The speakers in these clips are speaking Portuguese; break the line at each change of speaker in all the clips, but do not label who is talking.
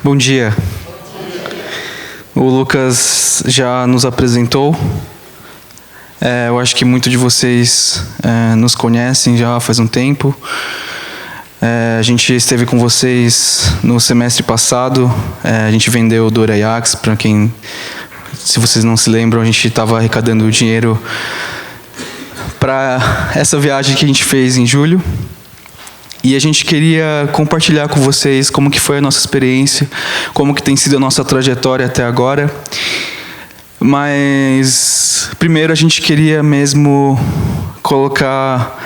Bom dia. O Lucas já nos apresentou. Eu acho que muitos de vocês nos conhecem já faz um tempo. A gente esteve com vocês no semestre passado. A gente vendeu Dora Ajax, para quem, se vocês não se lembram, a gente estava arrecadando dinheiro para essa viagem que a gente fez em julho. E a gente queria compartilhar com vocês como que foi a nossa experiência, como que tem sido a nossa trajetória até agora. Mas primeiro a gente queria mesmo colocar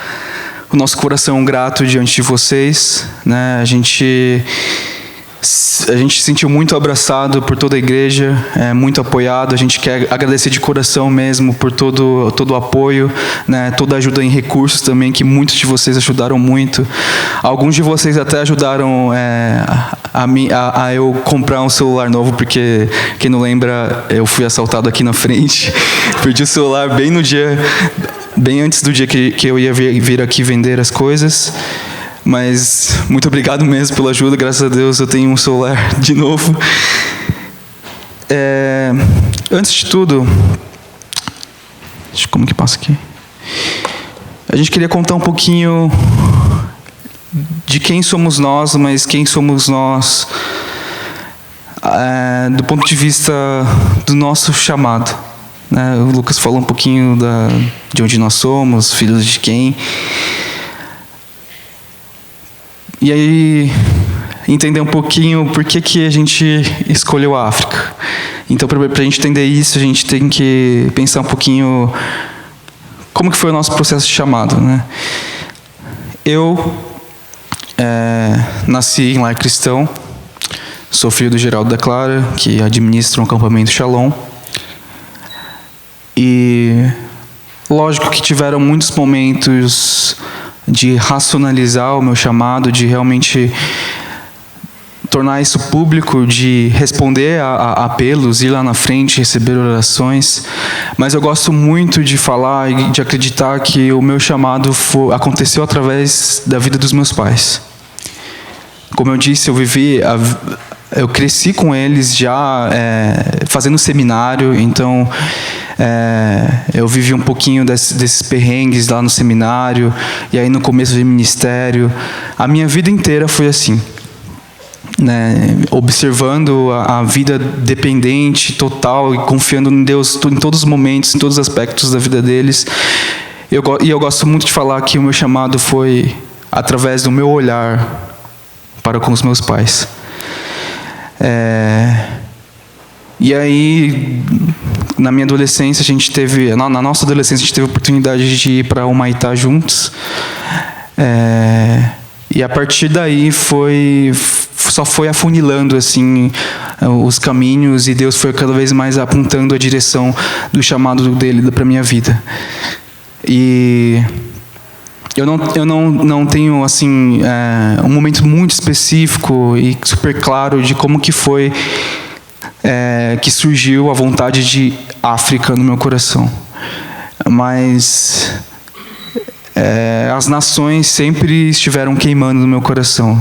o nosso coração grato diante de vocês, né? A gente se sentiu muito abraçado por toda a igreja, muito apoiado. A gente quer agradecer de coração mesmo por todo o apoio, né? Toda a ajuda em recursos também, que muitos de vocês ajudaram muito. Alguns de vocês até ajudaram a eu comprar um celular novo, porque, quem não lembra, eu fui assaltado aqui na frente. Perdi o celular bem antes do dia que eu ia vir aqui vender as coisas. Mas muito obrigado mesmo pela ajuda, graças a Deus eu tenho um celular de novo. Antes de tudo, como que passa aqui? A gente queria contar um pouquinho de quem somos nós, mas quem somos nós do ponto de vista do nosso chamado, né? O Lucas falou um pouquinho de onde nós somos, filhos de quem. E aí, entender um pouquinho por que a gente escolheu a África. Então, para a gente entender isso, a gente tem que pensar um pouquinho como que foi o nosso processo de chamado, né? Eu nasci em lar cristão, sou filho do Geraldo da Clara, que administra um acampamento Shalom. E lógico que tiveram muitos momentos de racionalizar o meu chamado, de realmente tornar isso público, de responder a apelos, ir lá na frente, receber orações. Mas eu gosto muito de falar e de acreditar que o meu chamado aconteceu através da vida dos meus pais. Como eu disse, eu cresci com eles já fazendo seminário, então eu vivi um pouquinho desses perrengues lá no seminário, e aí no começo do ministério. A minha vida inteira foi assim, né? Observando a vida dependente, total, e confiando em Deus em todos os momentos, em todos os aspectos da vida deles. E eu gosto muito de falar que o meu chamado foi através do meu olhar para com os meus pais. E aí, na minha adolescência, na nossa adolescência, a gente teve a oportunidade de ir para Humaitá juntos. E a partir daí só foi afunilando assim os caminhos, e Deus foi cada vez mais apontando a direção do chamado dele para minha vida. E eu não tenho assim um momento muito específico e super claro de como que foi que surgiu a vontade de África no meu coração. Mas as nações sempre estiveram queimando no meu coração.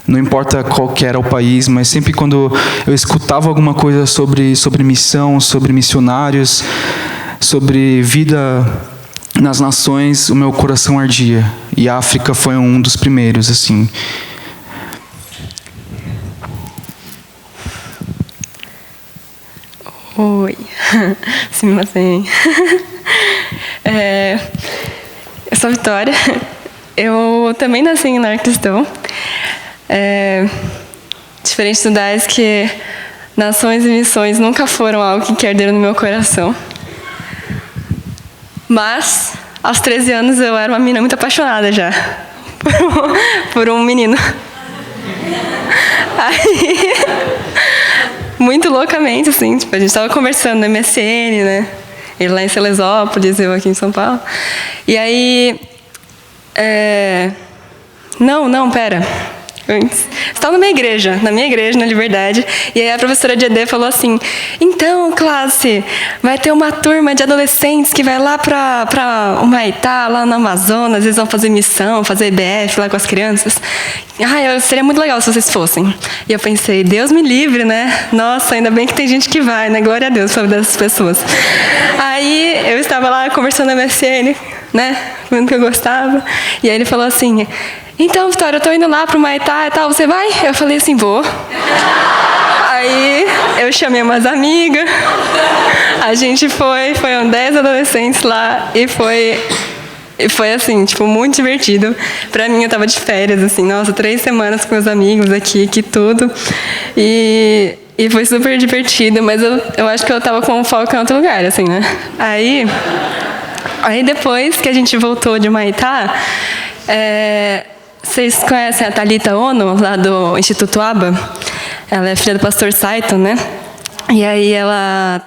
Não importa qual que era o país, mas sempre quando eu escutava alguma coisa sobre missão, sobre missionários, sobre vida nas nações, o meu coração ardia. E a África foi um dos primeiros, assim.
Oi, sumimasen. Eu sou a Vitória. Eu também nasci em lar cristão. Diferente do Dais, que nações e missões nunca foram algo que arderam no meu coração. Mas, aos 13 anos, eu era uma menina muito apaixonada já por um menino. Aí, muito loucamente, assim, tipo, a gente estava conversando no MSN, né? Ele lá em Salesópolis, eu aqui em São Paulo. E aí, não, pera. antes. Estava na minha igreja, na Liberdade, e aí a professora de ED falou assim: então, classe, vai ter uma turma de adolescentes que vai lá para Humaitá, lá no Amazonas, eles vão fazer missão, fazer IBF lá com as crianças. Seria muito legal se vocês fossem. E eu pensei, Deus me livre, né? Nossa, ainda bem que tem gente que vai, né? Glória a Deus sobre dessas pessoas. Aí eu estava lá conversando na MSN, né? Vendo que eu gostava. E aí ele falou assim: então, Vitória, eu tô indo lá pro Humaitá e tal, você vai? Eu falei assim, vou. Aí eu chamei umas amigas, a gente foram 10 adolescentes lá e foi assim, tipo, muito divertido. Pra mim, eu tava de férias, assim, nossa, 3 semanas com meus amigos aqui, que tudo. E foi super divertido, mas eu acho que eu tava com o foco em outro lugar, assim, né? Aí depois que a gente voltou de Humaitá, vocês conhecem a Thalita Ono, lá do Instituto ABA? Ela é filha do pastor Saiton, né? E aí ela,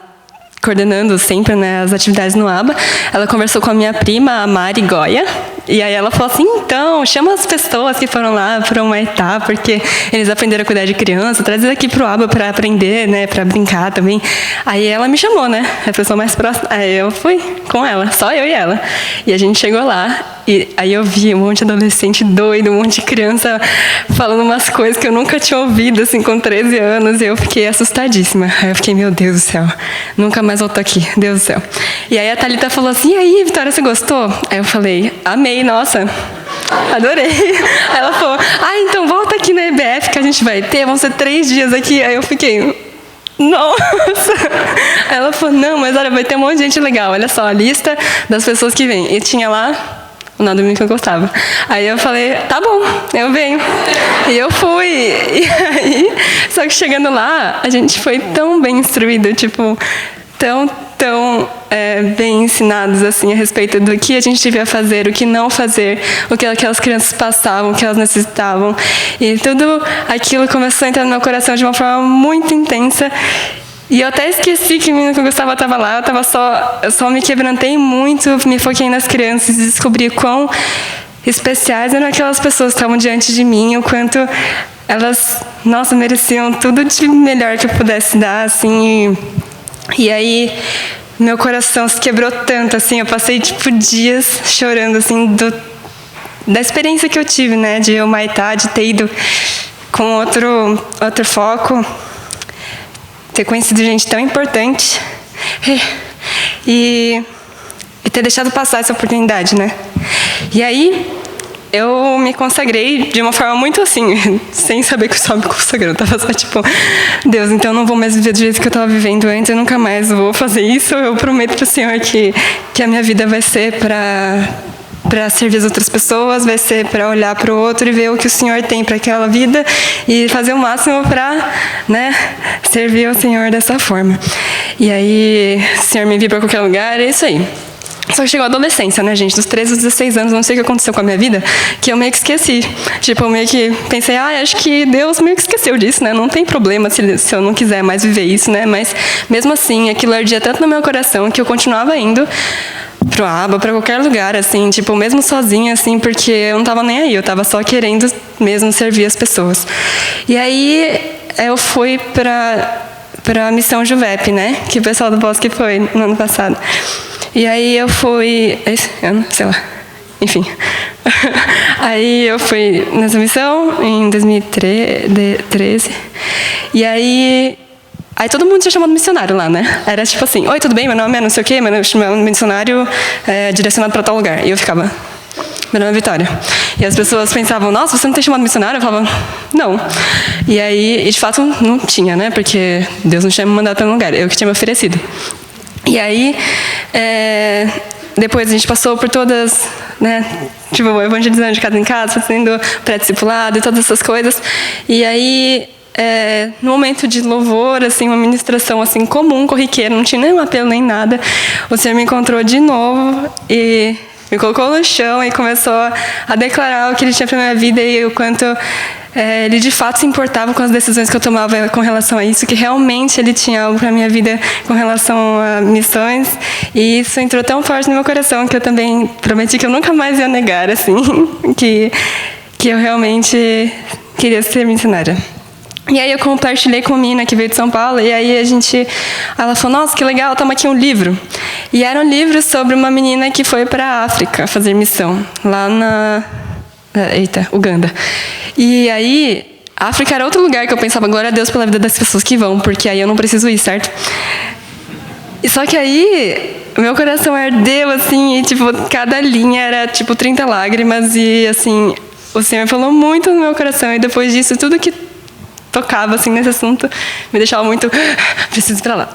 coordenando sempre, né, as atividades no ABA, ela conversou com a minha prima, a Mari Goya, e aí ela falou assim, então, chama as pessoas que foram lá para o Humaitá, porque eles aprenderam a cuidar de criança, traz eles aqui para o ABA para aprender, né, para brincar também. Aí ela me chamou, né, a pessoa mais próxima, aí eu fui com ela, só eu e ela. E a gente chegou lá, e aí eu vi um monte de adolescente doido, um monte de criança falando umas coisas que eu nunca tinha ouvido, assim, com 13 anos, e eu fiquei assustadíssima. Aí eu fiquei, meu Deus do céu, nunca mais volto aqui, Deus do céu. E aí a Thalita falou assim, e aí, Vitória, você gostou? Aí eu falei, amei, nossa, adorei. Aí ela falou, então volta aqui na EBF que a gente vai ter, vão ser 3 dias aqui. Aí eu fiquei, nossa. Aí ela falou, não, mas olha, vai ter um monte de gente legal, olha só a lista das pessoas que vêm. E tinha lá o nome do que eu gostava. Aí eu falei, tá bom, eu venho. E eu fui. E aí, só que chegando lá, a gente foi tão bem instruído, tipo, tão bem ensinados assim a respeito do que a gente devia fazer, o que não fazer, o que aquelas crianças passavam, o que elas necessitavam. E tudo aquilo começou a entrar no meu coração de uma forma muito intensa. E eu até esqueci que o menino que eu gostava estava lá, eu só me quebrantei muito, me foquei nas crianças e descobri quão especiais eram aquelas pessoas que estavam diante de mim, o quanto elas, nossa, mereciam tudo de melhor que eu pudesse dar, assim. E aí meu coração se quebrou tanto, assim, eu passei tipo dias chorando, assim, da experiência que eu tive, né, de Humaitá, de ter ido com outro foco, ter conhecido gente tão importante e ter deixado passar essa oportunidade, né? E aí eu me consagrei de uma forma muito assim, sem saber que eu estava me consagrando. Eu estava só tipo, Deus, então eu não vou mais viver do jeito que eu estava vivendo antes, eu nunca mais vou fazer isso. Eu prometo para o Senhor que a minha vida vai ser para servir as outras pessoas, vai ser para olhar para o outro e ver o que o Senhor tem para aquela vida e fazer o máximo para, né, servir ao Senhor dessa forma. E aí, o Senhor me envia para qualquer lugar, é isso aí. Só que chegou a adolescência, né, gente? Dos 13 aos 16 anos, não sei o que aconteceu com a minha vida, que eu meio que esqueci. Tipo, eu meio que pensei, acho que Deus meio que esqueceu disso, né? Não tem problema se eu não quiser mais viver isso, né? Mas, mesmo assim, aquilo ardia tanto no meu coração que eu continuava indo pro ABA, pra qualquer lugar, assim, tipo, mesmo sozinha, assim, porque eu não tava nem aí, eu tava só querendo mesmo servir as pessoas. E aí, eu fui pra missão Juvep, né? Que o pessoal do Bosque foi no ano passado. E aí eu fui, esse ano, sei lá, enfim. Aí eu fui nessa missão em 2013. E aí todo mundo tinha chamado missionário lá, né? Era tipo assim, oi, tudo bem? Meu nome é não sei o quê, meu nome é missionário direcionado para tal lugar. E eu ficava, meu nome é Vitória. E as pessoas pensavam, nossa, você não tem chamado missionário? Eu falava, não. E aí, de fato, não tinha, né? Porque Deus não tinha me mandado para um lugar, eu que tinha me oferecido. E aí, depois a gente passou por todas, né, tipo, evangelizando de casa em casa, fazendo pré-discipulado e todas essas coisas. E aí, no momento de louvor, assim, uma ministração assim, comum, corriqueira, não tinha nenhum apelo nem nada, o Senhor me encontrou de novo e me colocou no chão e começou a declarar o que Ele tinha para minha vida e o quanto Ele de fato se importava com as decisões que eu tomava com relação a isso, que realmente Ele tinha algo para minha vida com relação a missões. E isso entrou tão forte no meu coração que eu também prometi que eu nunca mais ia negar, assim, que eu realmente queria ser missionária. E aí eu compartilhei com uma menina que veio de São Paulo, e aí ela falou, nossa, que legal, toma aqui um livro. E era um livro sobre uma menina que foi para a África fazer missão, lá Uganda. E aí, a África era outro lugar que eu pensava, glória a Deus pela vida das pessoas que vão, porque aí eu não preciso ir, certo? E só que aí, meu coração ardeu, assim, e, tipo, cada linha era, tipo, 30 lágrimas, e, assim, o Senhor falou muito no meu coração, e depois disso, tudo que tocava, assim, nesse assunto, me deixava muito, preciso ir pra lá.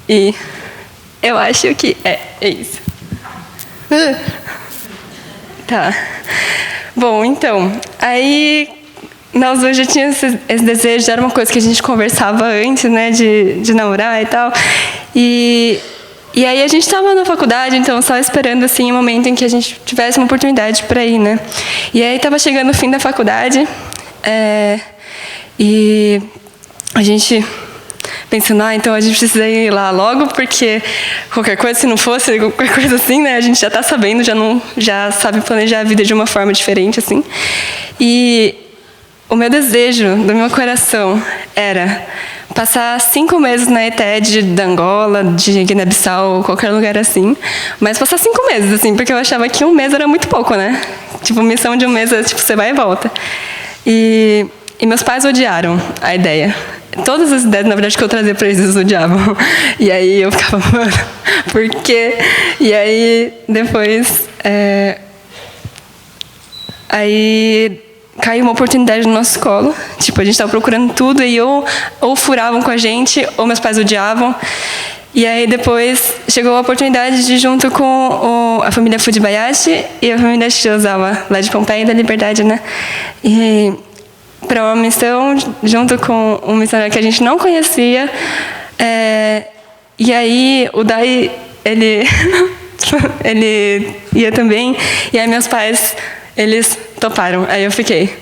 E eu acho que é isso. Tá. Bom, então, aí nós dois já tínhamos esse desejo, era uma coisa que a gente conversava antes, né, de namorar e tal. E aí a gente estava na faculdade, então só esperando assim o momento em que a gente tivesse uma oportunidade para ir, né. E aí estava chegando o fim da faculdade, e a gente pensando, então a gente precisa ir lá logo, porque qualquer coisa, se não fosse qualquer coisa assim, né, a gente já está sabendo, já sabe planejar a vida de uma forma diferente, assim. E o meu desejo do meu coração era passar 5 meses na ETED da Angola, de Guiné-Bissau, qualquer lugar assim, mas passar 5 meses, assim, porque eu achava que 1 mês era muito pouco, né? Tipo, missão de 1 mês é tipo, você vai e volta. E meus pais odiaram a ideia. Todas as ideias, na verdade, que eu trazia para eles, eles odiavam. E aí eu ficava, mano, por quê? E aí, depois, aí caiu uma oportunidade no nosso colo. Tipo, a gente estava procurando tudo e ou furavam com a gente, ou meus pais odiavam. E aí, depois, chegou a oportunidade de ir junto com a família Fujibayashi e a família Shirozawa, lá de Pompeia e da Liberdade, né? E para uma missão junto com um missionário que a gente não conhecia. E aí o Dai, ele ia também. E aí meus pais, eles toparam. Aí eu fiquei,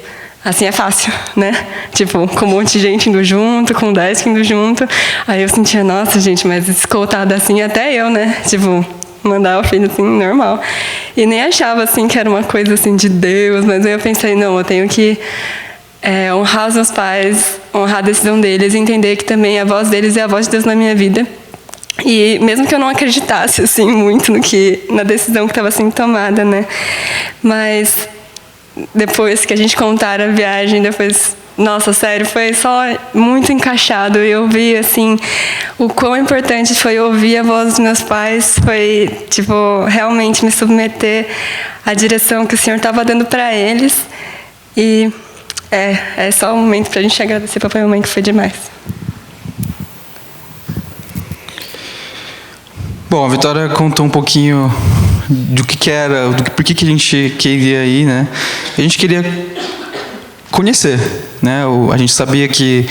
assim é fácil, né? Tipo, com um monte de gente indo junto, com 10 indo junto. Aí eu sentia, nossa, gente, mas escoltada assim, até eu, né? Tipo, mandar o filho assim, normal. E nem achava assim que era uma coisa assim de Deus, mas aí eu pensei, não, eu tenho que honrar os meus pais, honrar a decisão deles, entender que também a voz deles é a voz de Deus na minha vida. E mesmo que eu não acreditasse assim muito na decisão que estava sendo tomada, né? Mas depois que a gente contar a viagem, depois, nossa, sério, foi só muito encaixado. E eu vi assim o quão importante foi ouvir a voz dos meus pais, foi tipo realmente me submeter à direção que o Senhor estava dando para eles. E é só um momento para a gente agradecer papai e mamãe, que foi demais.
Bom, a Vitória contou um pouquinho do que era, por que a gente queria ir, né? A gente queria conhecer, né? A gente sabia que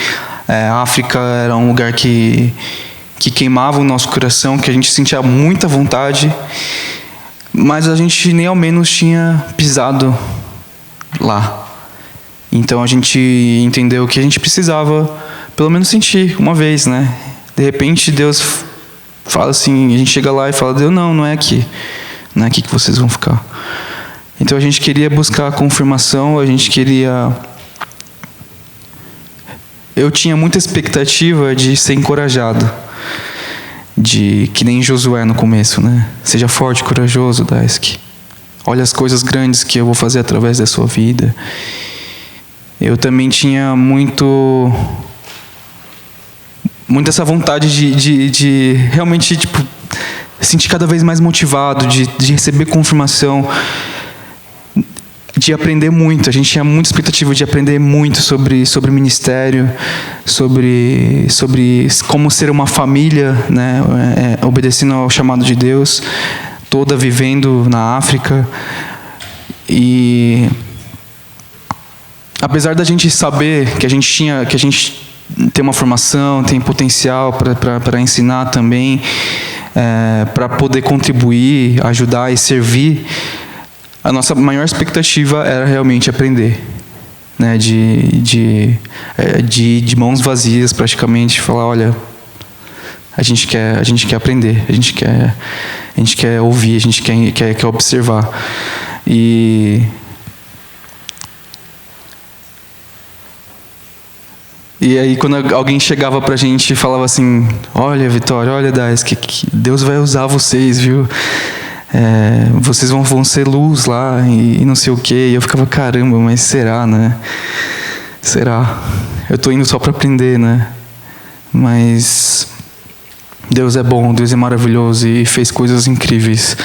a África era um lugar que queimava o nosso coração, que a gente sentia muita vontade, mas a gente nem ao menos tinha pisado lá. Então a gente entendeu que a gente precisava, pelo menos, sentir uma vez, né? De repente Deus fala assim, a gente chega lá e fala, Deus, não é aqui. Não é aqui que vocês vão ficar. Então a gente queria buscar a confirmação, eu tinha muita expectativa de ser encorajado. Que nem Josué no começo, né? Seja forte e corajoso, Daisuke. Olha as coisas grandes que eu vou fazer através da sua vida. Eu também tinha muito essa vontade de realmente tipo, sentir cada vez mais motivado, de receber confirmação, de aprender muito. A gente tinha muita expectativa de aprender muito sobre ministério, sobre como ser uma família, né, obedecendo ao chamado de Deus, toda vivendo na África. E apesar da gente saber que a gente tem uma formação, tem potencial para ensinar também, para poder contribuir, ajudar e servir, a nossa maior expectativa era realmente aprender, né? De mãos vazias, praticamente, falar, olha, a gente quer aprender, a gente quer ouvir, a gente quer observar. E aí quando alguém chegava pra gente e falava assim, olha, Vitória, olha, Dais, que Deus vai usar vocês, viu? Vocês vão ser luz lá e não sei o quê. E eu ficava, caramba, mas será, né? Será? Eu tô indo só para aprender, né? Mas Deus é bom, Deus é maravilhoso e fez coisas incríveis.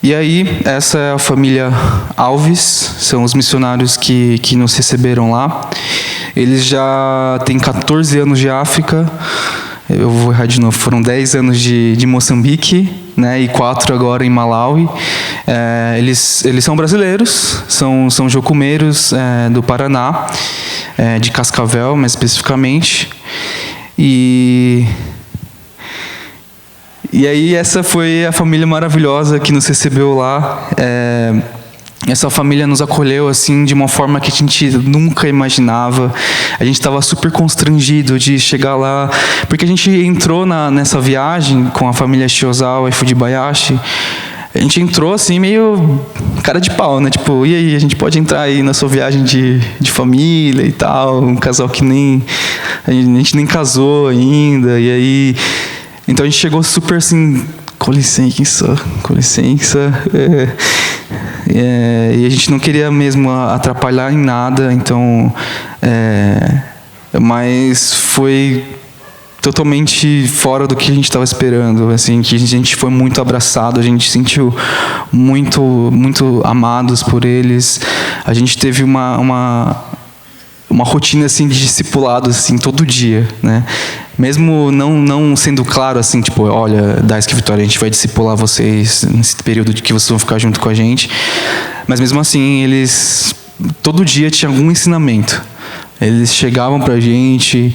E aí, essa é a família Alves, são os missionários que nos receberam lá. Eles já têm 14 anos de África. Eu vou errar de novo, foram 10 anos de Moçambique, né, e 4 agora em Malawi. Eles são brasileiros, são jocumeiros do Paraná, de Cascavel, mais especificamente. E aí essa foi a família maravilhosa que nos recebeu lá. Essa família nos acolheu assim de uma forma que a gente nunca imaginava. A gente estava super constrangido de chegar lá, porque a gente entrou nessa viagem com a família Shiozawa e Fujibayashi. A gente entrou assim meio cara de pau, né? Tipo, e aí, a gente pode entrar aí na sua viagem de família e tal, um casal que a gente nem casou ainda. E aí, então a gente chegou super assim, com licença. E a gente não queria mesmo atrapalhar em nada, então, mas foi totalmente fora do que a gente estava esperando, assim, que a gente foi muito abraçado, a gente se sentiu muito, muito amados por eles. A gente teve uma rotina assim de discipulado assim todo dia, né? Mesmo não sendo claro assim, tipo, olha, Daisuke Vitória, a gente vai discipular vocês nesse período de que vocês vão ficar junto com a gente. Mas mesmo assim, eles todo dia tinha algum ensinamento. Eles chegavam pra gente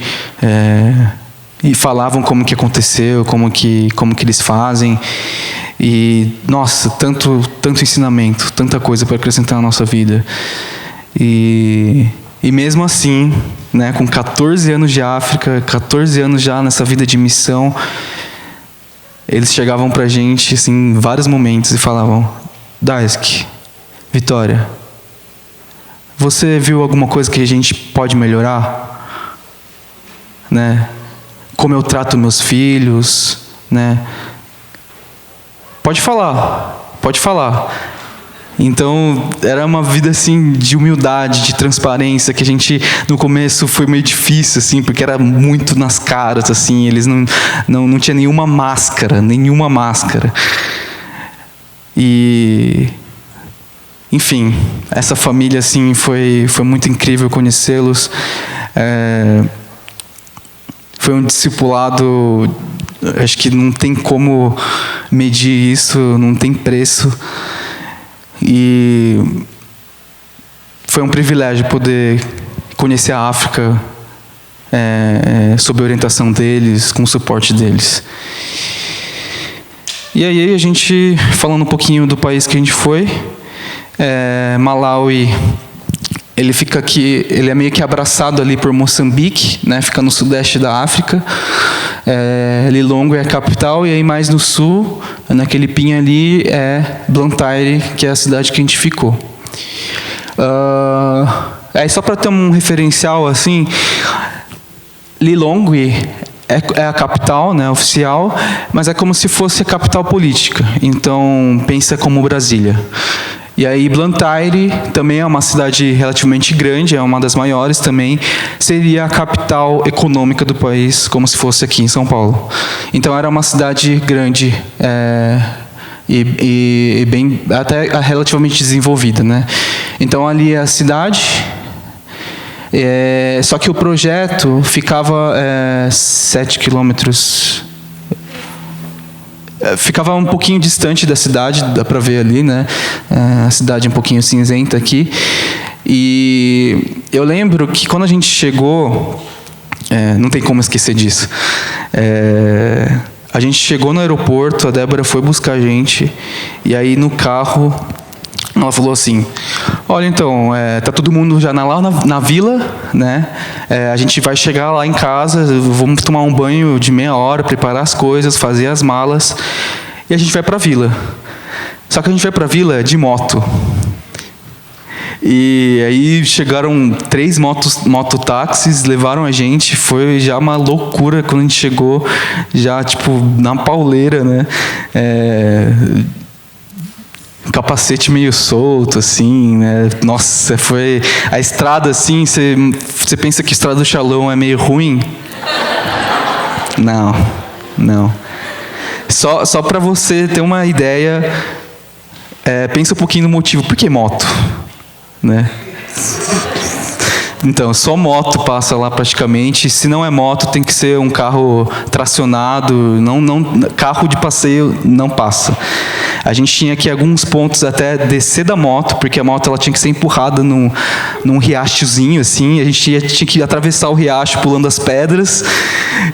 e falavam como que aconteceu, como que eles fazem. E nossa, tanto ensinamento, tanta coisa para acrescentar na nossa vida. E mesmo assim, né, com 14 anos de África, 14 anos já nessa vida de missão, eles chegavam pra gente assim, em vários momentos e falavam, Daisuke, Vitória, você viu alguma coisa que a gente pode melhorar? Né? Como eu trato meus filhos, né? Pode falar. Então, era uma vida assim de humildade, de transparência, que a gente no começo foi meio difícil assim, porque era muito nas caras assim, eles não tinha nenhuma máscara. E enfim, essa família assim foi muito incrível conhecê-los. Foi um discipulado, acho que não tem como medir isso, não tem preço. E foi um privilégio poder conhecer a África sob a orientação deles, com o suporte deles. E aí a gente, falando um pouquinho do país que a gente foi, Malawi, ele fica aqui, ele é meio que abraçado ali por Moçambique, né? Fica no sudeste da África. Lilongwe é a capital, e aí mais no sul, naquele pinho ali, é Blantyre, que é a cidade que a gente ficou. Só para ter um referencial assim, Lilongwe é a capital, né, oficial, mas é como se fosse a capital política. Então pensa como Brasília. E aí Blantyre também é uma cidade relativamente grande, é uma das maiores também, seria a capital econômica do país, como se fosse aqui em São Paulo. Então era uma cidade grande e bem, até relativamente desenvolvida, né? Então ali é a cidade, só que o projeto ficava 7 quilômetros... Ficava um pouquinho distante da cidade, dá para ver ali, né? A cidade um pouquinho cinzenta aqui. E eu lembro que quando a gente chegou, não tem como esquecer disso. A gente chegou no aeroporto, a Débora foi buscar a gente, e aí no carro ela falou assim, olha, então, tá todo mundo já lá na vila, né? A gente vai chegar lá em casa, vamos tomar um banho de meia hora, preparar as coisas, fazer as malas, e a gente vai para a vila. Só que a gente vai para a vila de moto. E aí chegaram 3 mototáxis, levaram a gente, foi já uma loucura quando a gente chegou, já tipo na pauleira, né? Capacete meio solto, assim, né? Nossa, foi a estrada assim, você pensa que a estrada do Shalom é meio ruim? Não. Só para você ter uma ideia, pensa um pouquinho no motivo. Por que moto? Né? Então, só moto passa lá praticamente. Se não é moto, tem que ser um carro tracionado. Carro de passeio não passa. A gente tinha que alguns pontos até descer da moto, porque a moto ela tinha que ser empurrada num riachozinho assim. A gente tinha que atravessar o riacho pulando as pedras.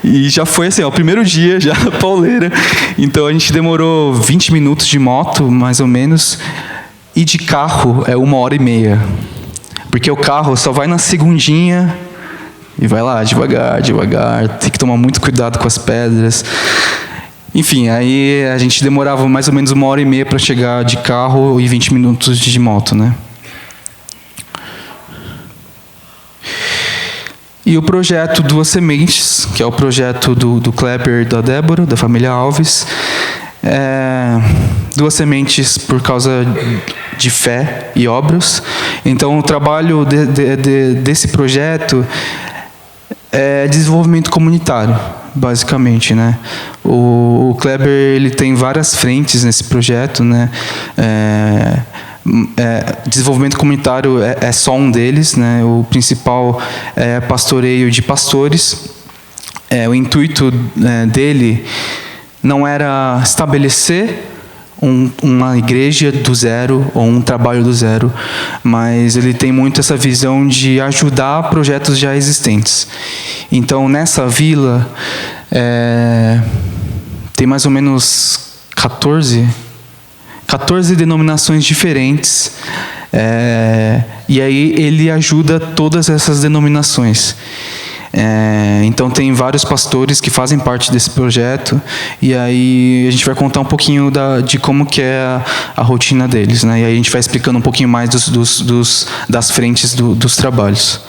E já foi assim, o primeiro dia já pauleira. Então a gente demorou 20 minutos de moto, mais ou menos. E de carro é 1h30. Porque o carro só vai na segundinha e vai lá devagar. Tem que tomar muito cuidado com as pedras. Enfim, aí a gente demorava mais ou menos 1h30 para chegar de carro e 20 minutos de moto, né? E o projeto Duas Sementes, que é o projeto do Kleber e da Débora, da família Alves, Duas Sementes por causa de fé e obras. Então, o trabalho desse projeto é desenvolvimento comunitário, basicamente, né? O Kleber ele tem várias frentes nesse projeto, né? Desenvolvimento comunitário é só um deles, né? O principal é pastoreio de pastores. O intuito dele não era estabelecer uma igreja do zero ou um trabalho do zero, mas ele tem muito essa visão de ajudar projetos já existentes. Então, nessa vila, tem mais ou menos 14 denominações diferentes, e aí ele ajuda todas essas denominações. Então tem vários pastores que fazem parte desse projeto, e aí a gente vai contar um pouquinho de como que é a rotina deles, né? E aí a gente vai explicando um pouquinho mais das frentes dos trabalhos.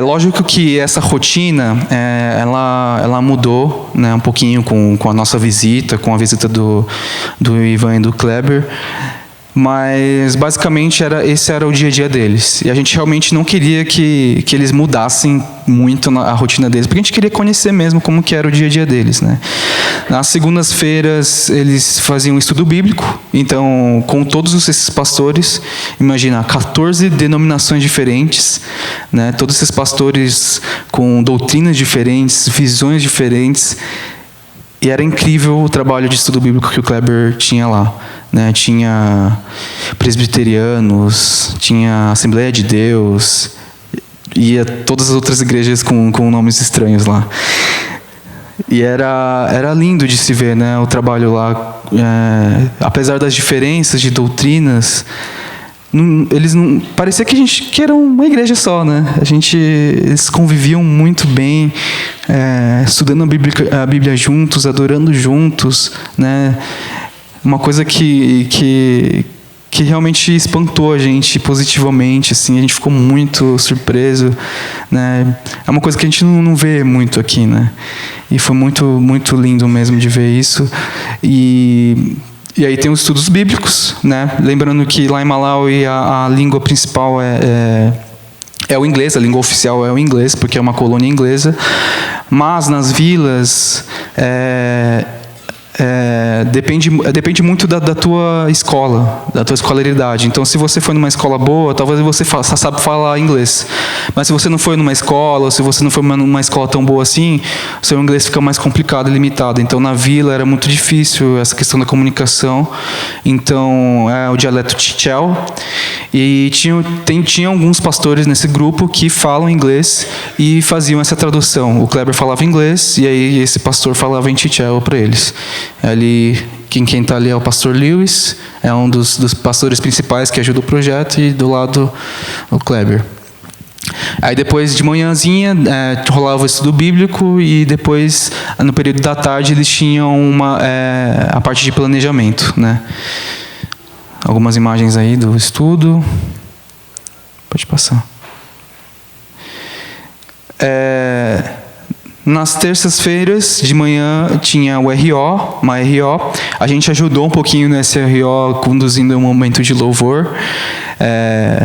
Lógico que essa rotina ela mudou, né, um pouquinho com a nossa visita, com a visita do Ivan e do Kleber. Mas, basicamente, esse era o dia a dia deles. E a gente realmente não queria que eles mudassem muito a rotina deles, porque a gente queria conhecer mesmo como que era o dia a dia deles, né? Nas segundas-feiras, eles faziam um estudo bíblico. Então, com todos esses pastores, imagina, 14 denominações diferentes, né? Todos esses pastores com doutrinas diferentes, visões diferentes. E era incrível o trabalho de estudo bíblico que o Kleber tinha lá, né? Tinha presbiterianos, tinha Assembleia de Deus, e todas as outras igrejas com nomes estranhos lá. E era lindo de se ver, né, o trabalho lá. Apesar das diferenças de doutrinas, parecia que era uma igreja só, né? Eles conviviam muito bem, estudando a Bíblia juntos, adorando juntos, né? Uma coisa que realmente espantou a gente positivamente, assim, a gente ficou muito surpreso, né? É uma coisa que a gente não vê muito aqui, né? E foi muito, muito lindo mesmo de ver isso. E aí tem os estudos bíblicos, né? Lembrando que lá em Malawi a língua principal é o inglês, a língua oficial é o inglês, porque é uma colônia inglesa. Mas nas vilas depende muito da tua escola, da tua escolaridade. Então, se você foi numa escola boa, talvez você sabe falar inglês. Mas se você não foi numa escola, ou se você não foi numa escola tão boa assim, o seu inglês fica mais complicado e limitado. Então, na vila era muito difícil essa questão da comunicação. Então, o dialeto Chichel. E tinha alguns pastores nesse grupo que falam inglês e faziam essa tradução. O Kleber falava inglês e aí esse pastor falava em Chichel para eles. Ali, quem está ali é o pastor Lewis, é um dos pastores principais que ajuda o projeto, e do lado o Kleber. Aí depois de manhãzinha rolava o estudo bíblico e depois, no período da tarde, eles tinham a parte de planejamento, né? Algumas imagens aí do estudo. Pode passar. Nas terças-feiras de manhã tinha uma RO. A gente ajudou um pouquinho nesse RO, conduzindo um momento de louvor.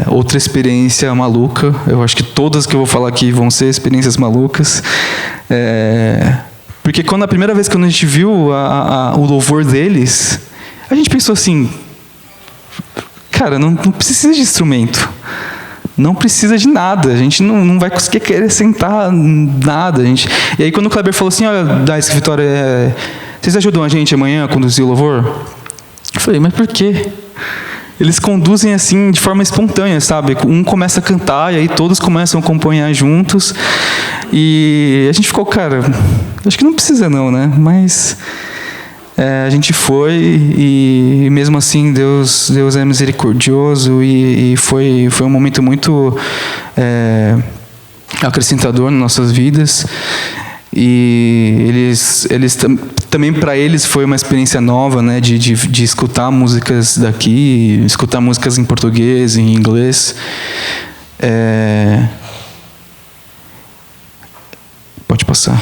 Outra experiência maluca. Eu acho que todas que eu vou falar aqui vão ser experiências malucas. Porque a primeira vez que a gente viu o louvor deles, a gente pensou assim, cara, não precisa de instrumento. Não precisa de nada, a gente não vai conseguir acrescentar nada. E aí quando o Kleber falou assim, olha, Dice, Vitória, vocês ajudam a gente amanhã a conduzir o louvor? Eu falei, mas por quê? Eles conduzem assim de forma espontânea, sabe? Um começa a cantar e aí todos começam a acompanhar juntos. E a gente ficou, cara, acho que não precisa não, né? Mas a gente foi e mesmo assim Deus é misericordioso e foi um momento muito acrescentador nas nossas vidas. E eles também, para eles foi uma experiência nova, né, de escutar músicas daqui, escutar músicas em português, em inglês. Pode passar.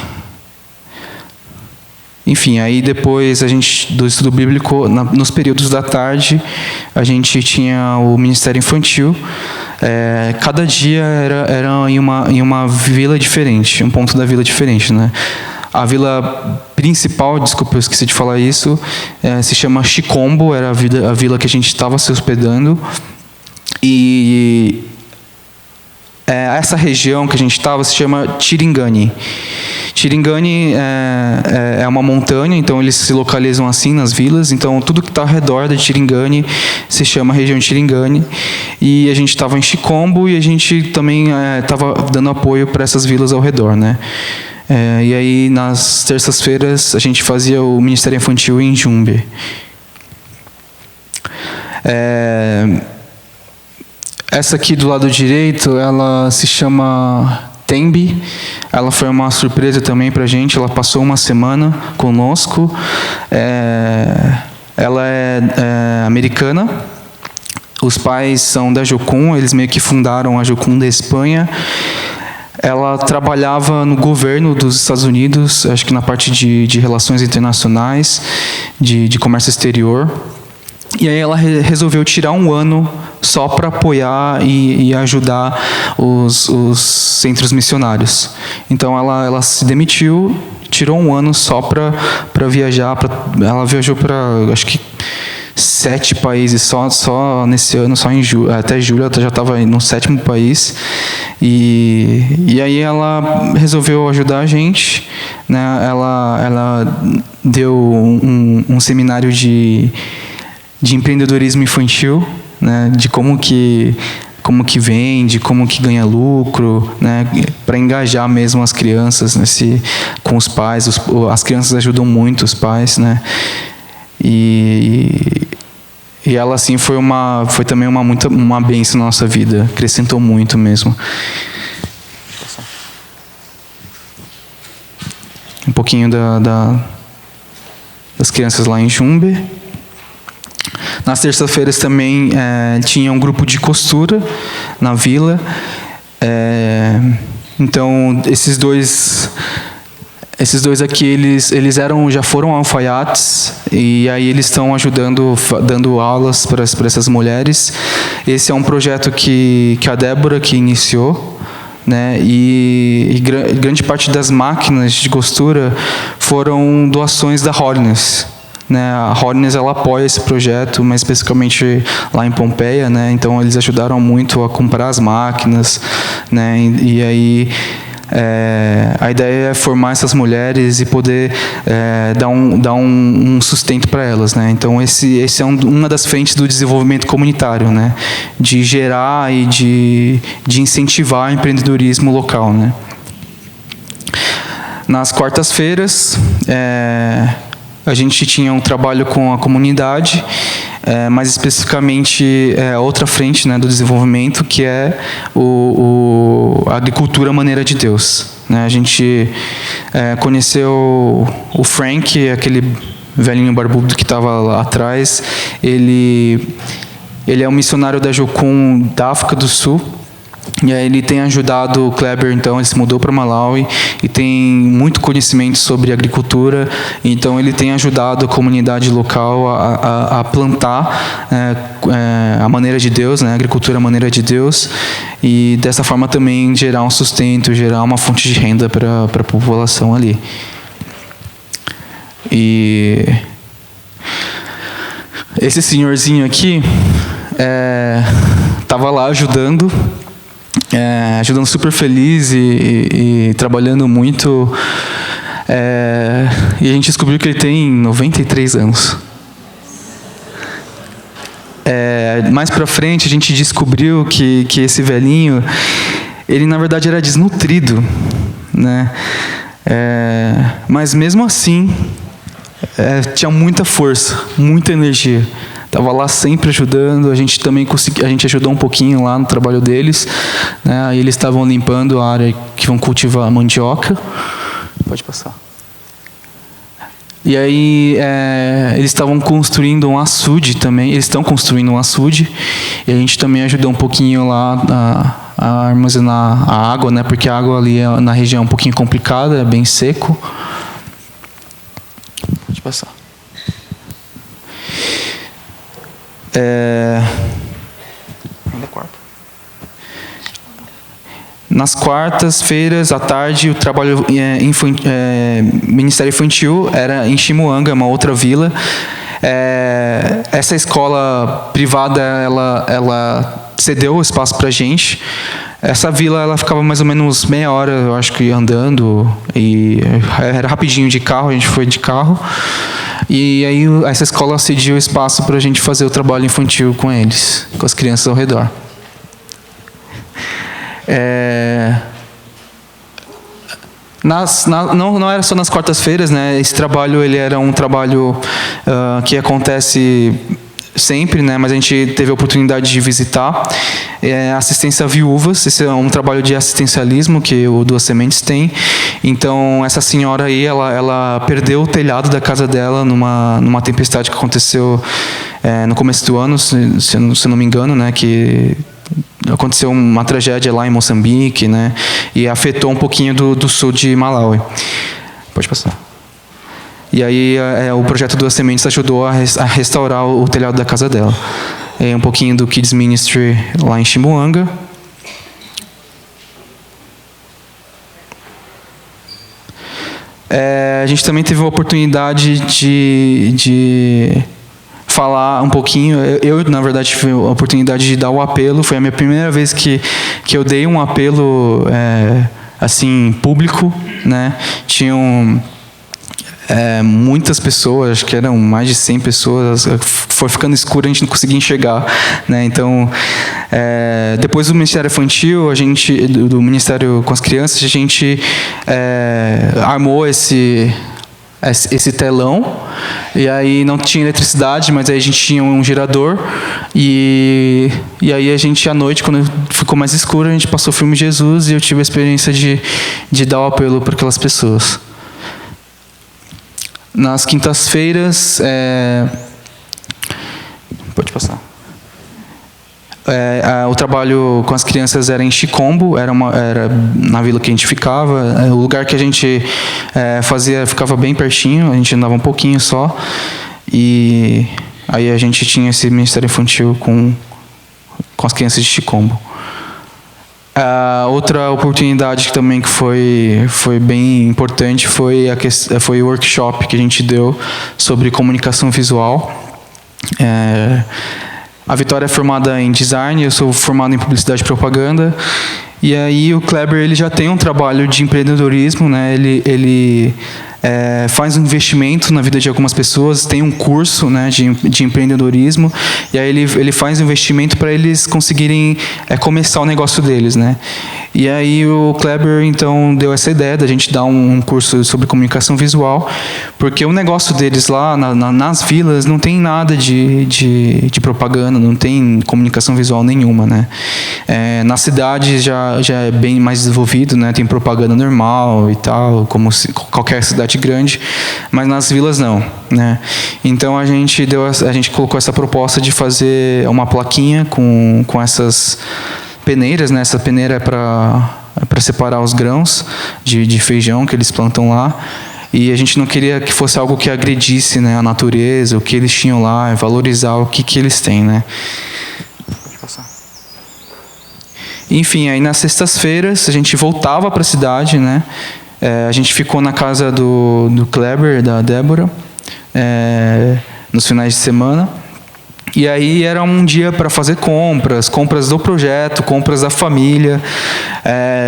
Enfim, aí depois do estudo bíblico, nos períodos da tarde, a gente tinha o ministério infantil. Cada dia era em uma vila diferente, um ponto da vila diferente, né? A vila principal, desculpa, eu esqueci de falar isso, se chama Chicombo, era a vila que a gente estava se hospedando. E essa região que a gente estava se chama Tiringani. Tiringani é uma montanha, então eles se localizam assim nas vilas. Então tudo que está ao redor de Tiringani se chama região de Tiringani. E a gente estava em Chicombo e a gente também estava dando apoio para essas vilas ao redor, né? E aí nas terças-feiras a gente fazia o Ministério Infantil em Jumbe. Essa aqui do lado direito, ela se chama Tembi. Ela foi uma surpresa também para a gente. Ela passou uma semana conosco. Ela é americana. Os pais são da Jocum. Eles meio que fundaram a Jocum da Espanha. Ela trabalhava no governo dos Estados Unidos, acho que na parte de relações internacionais, de comércio exterior. E aí ela resolveu tirar um ano só para apoiar e ajudar os centros missionários. Então ela se demitiu, tirou um ano só para viajar. Ela viajou para, acho que 7 países só nesse ano, só em julho, até julho ela já estava no 7º país. E aí ela resolveu ajudar a gente, né? Ela deu um seminário de empreendedorismo infantil, né, de como que vende, como que ganha lucro, né, para engajar mesmo as crianças com os pais. As crianças ajudam muito os pais, né, e ela assim foi também uma bênção na nossa vida, acrescentou muito mesmo. Um pouquinho das crianças lá em Jumbe. Nas terças-feiras também tinha um grupo de costura na vila. Então esses dois aqui eles já foram alfaiates e aí eles estão ajudando, dando aulas para essas mulheres. Esse é um projeto que a Débora que iniciou, né? E grande parte das máquinas de costura foram doações da Holiness. Né, a Holiness ela apoia esse projeto, mais especificamente lá em Pompeia, né, então eles ajudaram muito a comprar as máquinas, né, e aí a ideia é formar essas mulheres e poder dar um sustento para elas, né, então esse é uma das frentes do desenvolvimento comunitário, né, de gerar e de incentivar o empreendedorismo local, né. Nas quartas-feiras a gente tinha um trabalho com a comunidade. mais especificamente outra frente, né, do desenvolvimento, que é a agricultura maneira de Deus. Né? A gente conheceu o Frank, aquele velhinho barbudo que estava lá atrás. Ele é um missionário da Jocum da África do Sul. E aí ele tem ajudado o Kleber, então ele se mudou para Malawi e tem muito conhecimento sobre agricultura, então ele tem ajudado a comunidade local a plantar a maneira de Deus, né, a agricultura à maneira de Deus, e dessa forma também gerar um sustento, gerar uma fonte de renda para a população ali. E esse senhorzinho aqui estava lá ajudando super feliz e trabalhando muito. E a gente descobriu que ele tem 93 anos. Mais pra frente a gente descobriu que esse velhinho, ele na verdade era desnutrido, né? Mas mesmo assim, tinha muita força, muita energia. Estava lá sempre ajudando, a gente ajudou um pouquinho lá no trabalho deles, né? Aí eles estavam limpando a área que vão cultivar a mandioca. Pode passar. E aí eles estavam construindo um açude também, eles estão construindo um açude, e a gente também ajudou um pouquinho lá a armazenar a água, né? Porque a água ali na região é um pouquinho complicada, é bem seco. Pode passar. Nas quartas-feiras à tarde, o trabalho Ministério Infantil era em Shimuanga, uma outra vila. Essa escola privada, ela cedeu o espaço para a gente. Essa vila, ela ficava mais ou menos meia hora, eu acho que andando, e era rapidinho de carro, a gente foi de carro. E aí essa escola cediu espaço para a gente fazer o trabalho infantil com eles, com as crianças ao redor. Não era só nas quartas-feiras, né? Esse trabalho ele era um trabalho que acontece sempre, né? Mas a gente teve a oportunidade de visitar. Assistência a viúvas, esse é um trabalho de assistencialismo que o Duas Sementes tem. Então, essa senhora aí, ela perdeu o telhado da casa dela numa tempestade que aconteceu no começo do ano, se não me engano, né? Que aconteceu uma tragédia lá em Moçambique, né? E afetou um pouquinho do sul de Malawi. Pode passar. E aí o projeto Duas Sementes ajudou a restaurar o telhado da casa dela. Um pouquinho do Kids Ministry lá em Shimuanga. A gente também teve a oportunidade de falar um pouquinho. Eu, na verdade, tive a oportunidade de dar o apelo. Foi a minha primeira vez que eu dei um apelo assim, público, né? Tinham muitas pessoas, acho que eram mais de 100 pessoas. Foi ficando escuro, a gente não conseguia enxergar, né? Então, depois do Ministério Infantil, do Ministério com as Crianças, a gente armou esse telão, e aí não tinha eletricidade, mas aí a gente tinha um gerador, e aí a gente, à noite, quando ficou mais escuro, a gente passou o filme Jesus, e eu tive a experiência de dar o apelo para aquelas pessoas. Nas quintas-feiras, pode passar. O trabalho com as crianças era em Chicombo, era na vila que a gente ficava. O lugar que a gente fazia ficava bem pertinho, a gente andava um pouquinho só. E aí a gente tinha esse Ministério Infantil com as crianças de Chicombo. Outra oportunidade também que foi bem importante foi o workshop que a gente deu sobre comunicação visual. A Vitória é formada em design, eu sou formado em publicidade e propaganda. E aí o Kleber, ele já tem um trabalho de empreendedorismo, né? Ele faz um investimento na vida de algumas pessoas, tem um curso, né, de empreendedorismo, e aí ele faz um investimento para eles conseguirem começar o negócio deles, né? E aí o Kleber, então, deu essa ideia da gente dar um curso sobre comunicação visual, porque o negócio deles lá nas vilas não tem nada de propaganda, não tem comunicação visual nenhuma, né? Na cidade já é bem mais desenvolvido, né? Tem propaganda normal e tal, como qualquer cidade grande, mas nas vilas não, né? Então a gente colocou essa proposta de fazer uma plaquinha com essas peneiras, né? Essa peneira é para separar os grãos de feijão que eles plantam lá. E a gente não queria que fosse algo que agredisse, né, a natureza, o que eles tinham lá, valorizar o que eles têm, né? Pode passar. Enfim, aí nas sextas-feiras a gente voltava para a cidade, né? A gente ficou na casa do Kleber, da Débora, nos finais de semana. E aí era um dia para fazer compras do projeto, compras da família.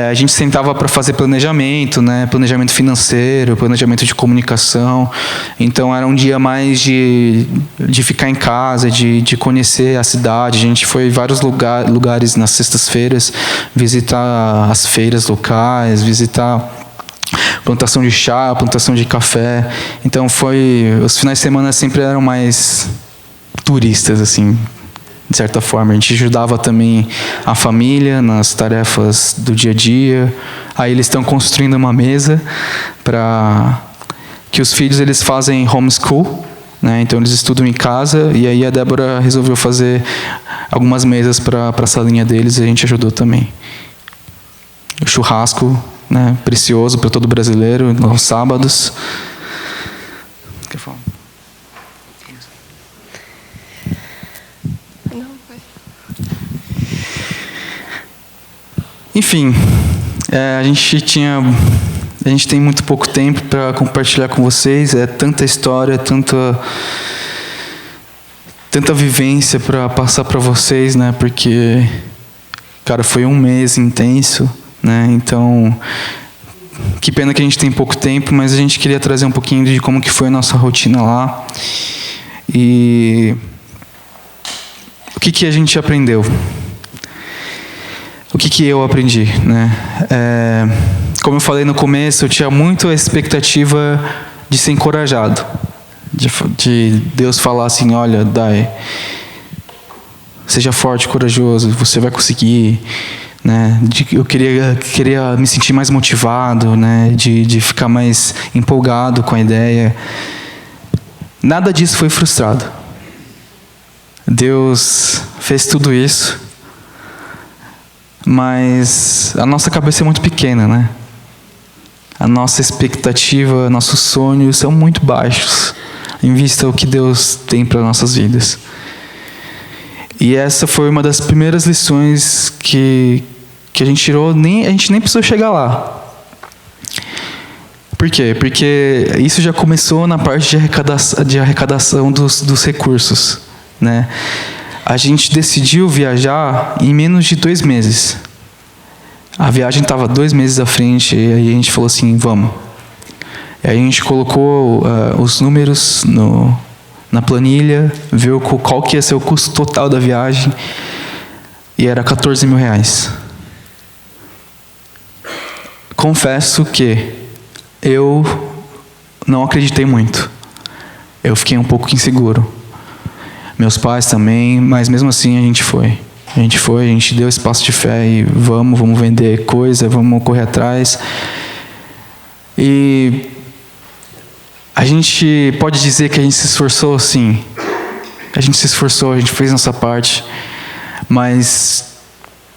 A gente sentava para fazer planejamento, né? Planejamento financeiro, planejamento de comunicação. Então era um dia mais de ficar em casa, de conhecer a cidade. A gente foi em vários lugares nas sextas-feiras, visitar as feiras locais, visitar plantação de chá, plantação de café. Então os finais de semana sempre eram mais turistas, assim, de certa forma. A gente ajudava também a família nas tarefas do dia a dia. Aí eles estão construindo uma mesa para que os filhos eles fazem homeschool, né? Então eles estudam em casa, e aí a Débora resolveu fazer algumas mesas para a salinha deles, e a gente ajudou também. O churrasco, né, precioso para todo brasileiro, aos sábados. Quer falar? Enfim, a gente tem muito pouco tempo para compartilhar com vocês. É tanta história, tanta vivência para passar para vocês, né? Porque, cara, foi um mês intenso, né? Então, que pena que a gente tem pouco tempo, mas a gente queria trazer um pouquinho de como que foi a nossa rotina lá. E o que a gente aprendeu? O que eu aprendi, né? Como eu falei no começo, eu tinha muito a expectativa de ser encorajado, de Deus falar assim: olha, Dai, seja forte, corajoso, você vai conseguir, né? Eu queria me sentir mais motivado, né? De ficar mais empolgado com a ideia. Nada disso foi frustrado. Deus fez tudo isso. Mas a nossa cabeça é muito pequena, né? A nossa expectativa, nossos sonhos são muito baixos em vista ao que Deus tem para nossas vidas. E essa foi uma das primeiras lições que a gente tirou. A gente nem precisou chegar lá. Por quê? Porque isso já começou na parte de arrecadação dos recursos, né? A gente decidiu viajar em menos de 2 meses. A viagem estava 2 meses à frente, e aí a gente falou assim: vamos. E aí a gente colocou os números na planilha, viu qual que ia ser o custo total da viagem, e era R$14 mil. Confesso que eu não acreditei muito. Eu fiquei um pouco inseguro. Meus pais também, mas mesmo assim a gente foi. A gente deu espaço de fé e vamos vender coisa, vamos correr atrás. E a gente pode dizer que a gente se esforçou, sim. A gente se esforçou, a gente fez nossa parte, mas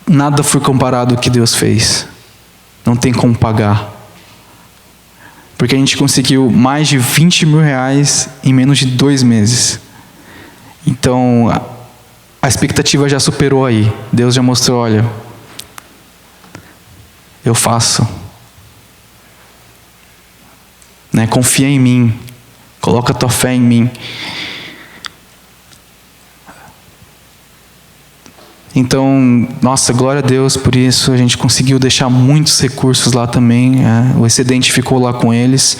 nada foi comparado ao que Deus fez. Não tem como pagar. Porque a gente conseguiu mais de R$20 mil em menos de 2 meses. Então, a expectativa já superou aí. Deus já mostrou: olha, eu faço. Né? Confia em mim. Coloca a tua fé em mim. Então, nossa, glória a Deus por isso. A gente conseguiu deixar muitos recursos lá também. O excedente ficou lá com eles.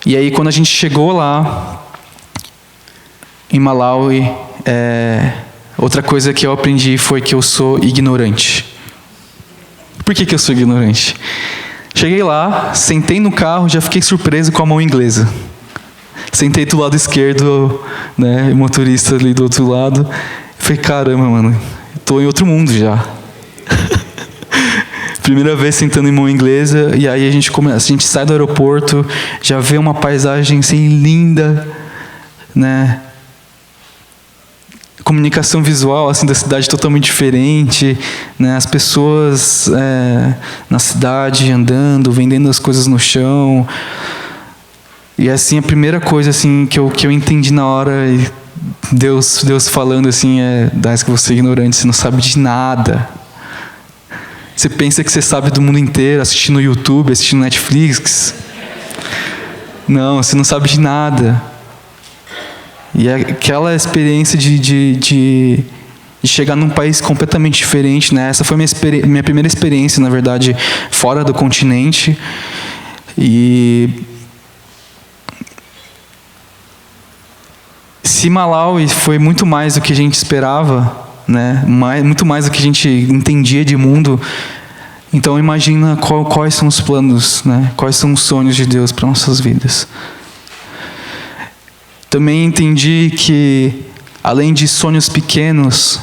E aí, quando a gente chegou lá, em Malawi, outra coisa que eu aprendi foi que eu sou ignorante. Por que eu sou ignorante? Cheguei lá, sentei no carro, já fiquei surpreso com a mão inglesa. Sentei do lado esquerdo, né, o motorista ali do outro lado. Falei, caramba, mano, tô em outro mundo já. Primeira vez sentando em mão inglesa, e aí a gente sai do aeroporto, já vê uma paisagem assim linda, né? Comunicação visual assim da cidade totalmente diferente, né? As pessoas na cidade andando, vendendo as coisas no chão. E assim a primeira coisa assim que eu entendi na hora, Deus falando assim, das que você é ignorante, você não sabe de nada. Você pensa que você sabe do mundo inteiro, assistindo YouTube, assistindo Netflix. Não, você não sabe de nada. E aquela experiência de chegar num país completamente diferente, né? Essa foi minha primeira experiência, na verdade, fora do continente. E se Malawi foi muito mais do que a gente esperava, né? Muito mais do que a gente entendia de mundo, então imagina quais são os planos, né? Quais são os sonhos de Deus para nossas vidas. Também entendi que, além de sonhos pequenos,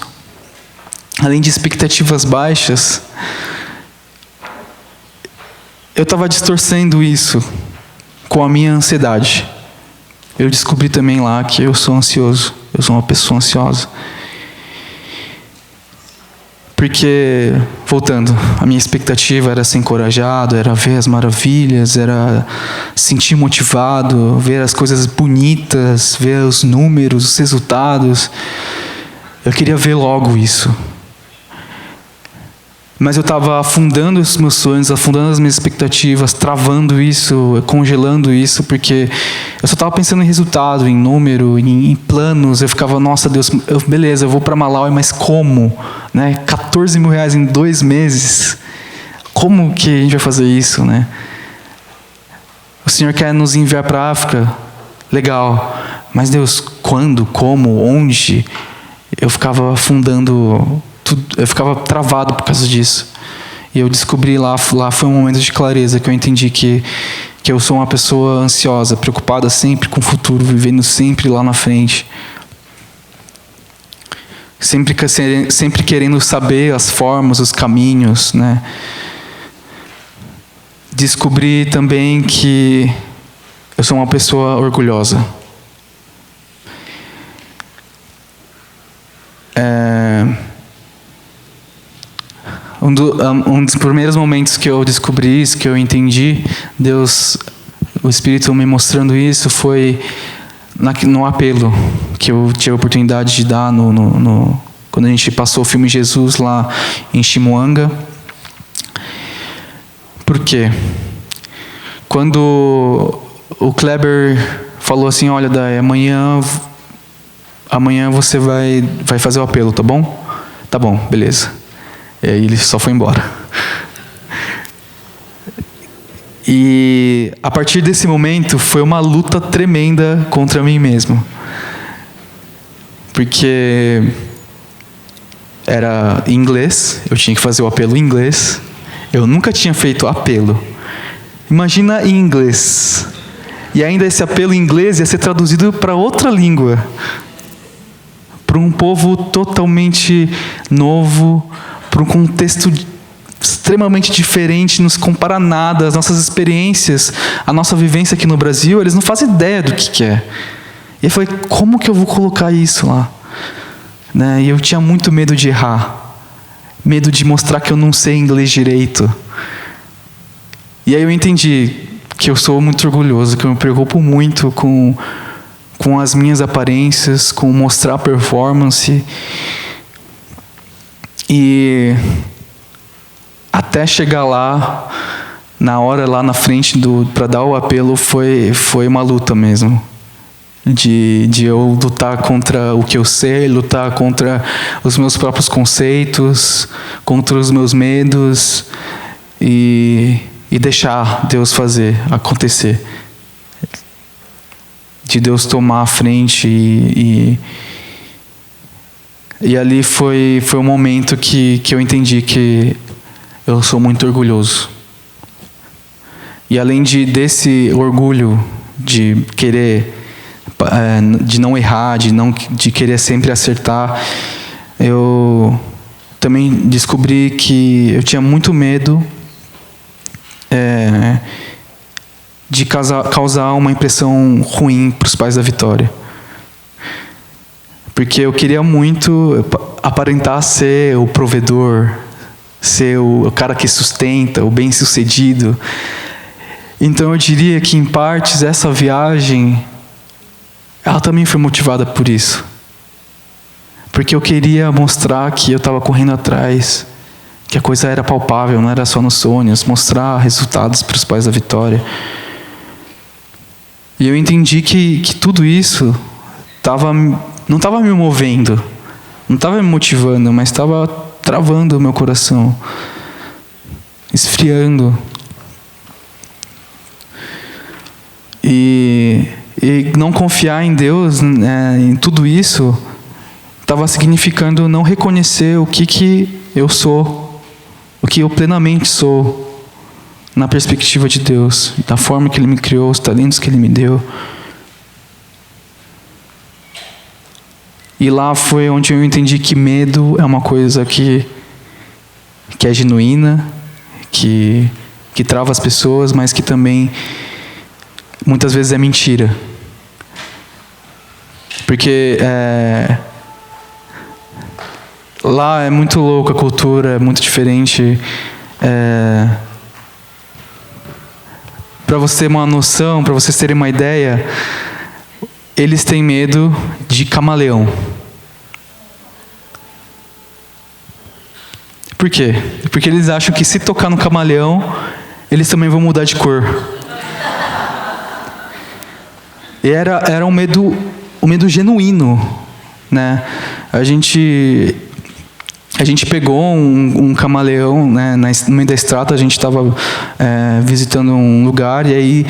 além de expectativas baixas, eu estava distorcendo isso com a minha ansiedade. Eu descobri também lá que eu sou ansioso, eu sou uma pessoa ansiosa. Porque, voltando, a minha expectativa era ser encorajado, era ver as maravilhas, era sentir motivado, ver as coisas bonitas, ver os números, os resultados. Eu queria ver logo isso. Mas eu estava afundando os meus sonhos, afundando as minhas expectativas, travando isso, congelando isso, porque eu só estava pensando em resultado, em número, em planos. Eu ficava, nossa Deus, beleza, eu vou para Malawi, mas como? Né? 14 mil reais em 2 meses. Como que a gente vai fazer isso? Né? O Senhor quer nos enviar para a África? Legal. Mas Deus, quando, como, onde? Eu ficava afundando... Eu ficava travado por causa disso. E eu descobri lá foi um momento de clareza, que eu entendi que eu sou uma pessoa ansiosa, preocupada sempre com o futuro, vivendo sempre lá na frente. Sempre querendo saber as formas, os caminhos, né? Descobri também que eu sou uma pessoa orgulhosa. Um dos primeiros momentos que eu descobri isso, que eu entendi, o Espírito me mostrando isso, foi no apelo que eu tive a oportunidade de dar quando a gente passou o filme Jesus lá em Shimuanga. Por quê? Quando o Kleber falou assim, olha, Day, amanhã você vai fazer o apelo, tá bom? Tá bom, beleza. E aí ele só foi embora. E a partir desse momento foi uma luta tremenda contra mim mesmo. Porque era em inglês, eu tinha que fazer o apelo em inglês. Eu nunca tinha feito apelo. Imagina em inglês. E ainda esse apelo em inglês ia ser traduzido para outra língua. Para um povo totalmente novo, para um contexto extremamente diferente, não se compara a nada, as nossas experiências, a nossa vivência aqui no Brasil, eles não fazem ideia do que é. E eu falei, como que eu vou colocar isso lá? Né? E eu tinha muito medo de errar, medo de mostrar que eu não sei inglês direito. E aí eu entendi que eu sou muito orgulhoso, que eu me preocupo muito com as minhas aparências, com mostrar performance. E até chegar lá, na hora lá na frente para dar o apelo, foi uma luta mesmo. De eu lutar contra o que eu sei, lutar contra os meus próprios conceitos, contra os meus medos e deixar Deus acontecer. de Deus tomar a frente e ali foi o momento que eu entendi que eu sou muito orgulhoso. E além desse orgulho de querer, de não errar, de querer sempre acertar, eu também descobri que eu tinha muito medo de causar uma impressão ruim para os pais da Vitória. Porque eu queria muito aparentar ser o provedor, ser o cara que sustenta, o bem-sucedido. Então eu diria que, em partes, essa viagem, ela também foi motivada por isso. Porque eu queria mostrar que eu estava correndo atrás, que a coisa era palpável, não era só nos sonhos, mostrar resultados para os pais da Vitória. E eu entendi que tudo isso não estava me movendo, não estava me motivando, mas estava travando o meu coração, esfriando. E não confiar em Deus, em tudo isso, estava significando não reconhecer o que eu sou, o que eu plenamente sou, na perspectiva de Deus, da forma que Ele me criou, os talentos que Ele me deu. E lá foi onde eu entendi que medo é uma coisa que é genuína, que trava as pessoas, mas que também muitas vezes é mentira. Porque lá é muito louco, a cultura é muito diferente. Para você ter uma noção, para vocês terem uma ideia, eles têm medo de camaleão. Por quê? Porque eles acham que se tocar no camaleão, eles também vão mudar de cor. E era um medo genuíno, né? A gente pegou um camaleão, né, no meio da estrada. A gente estava visitando um lugar e aí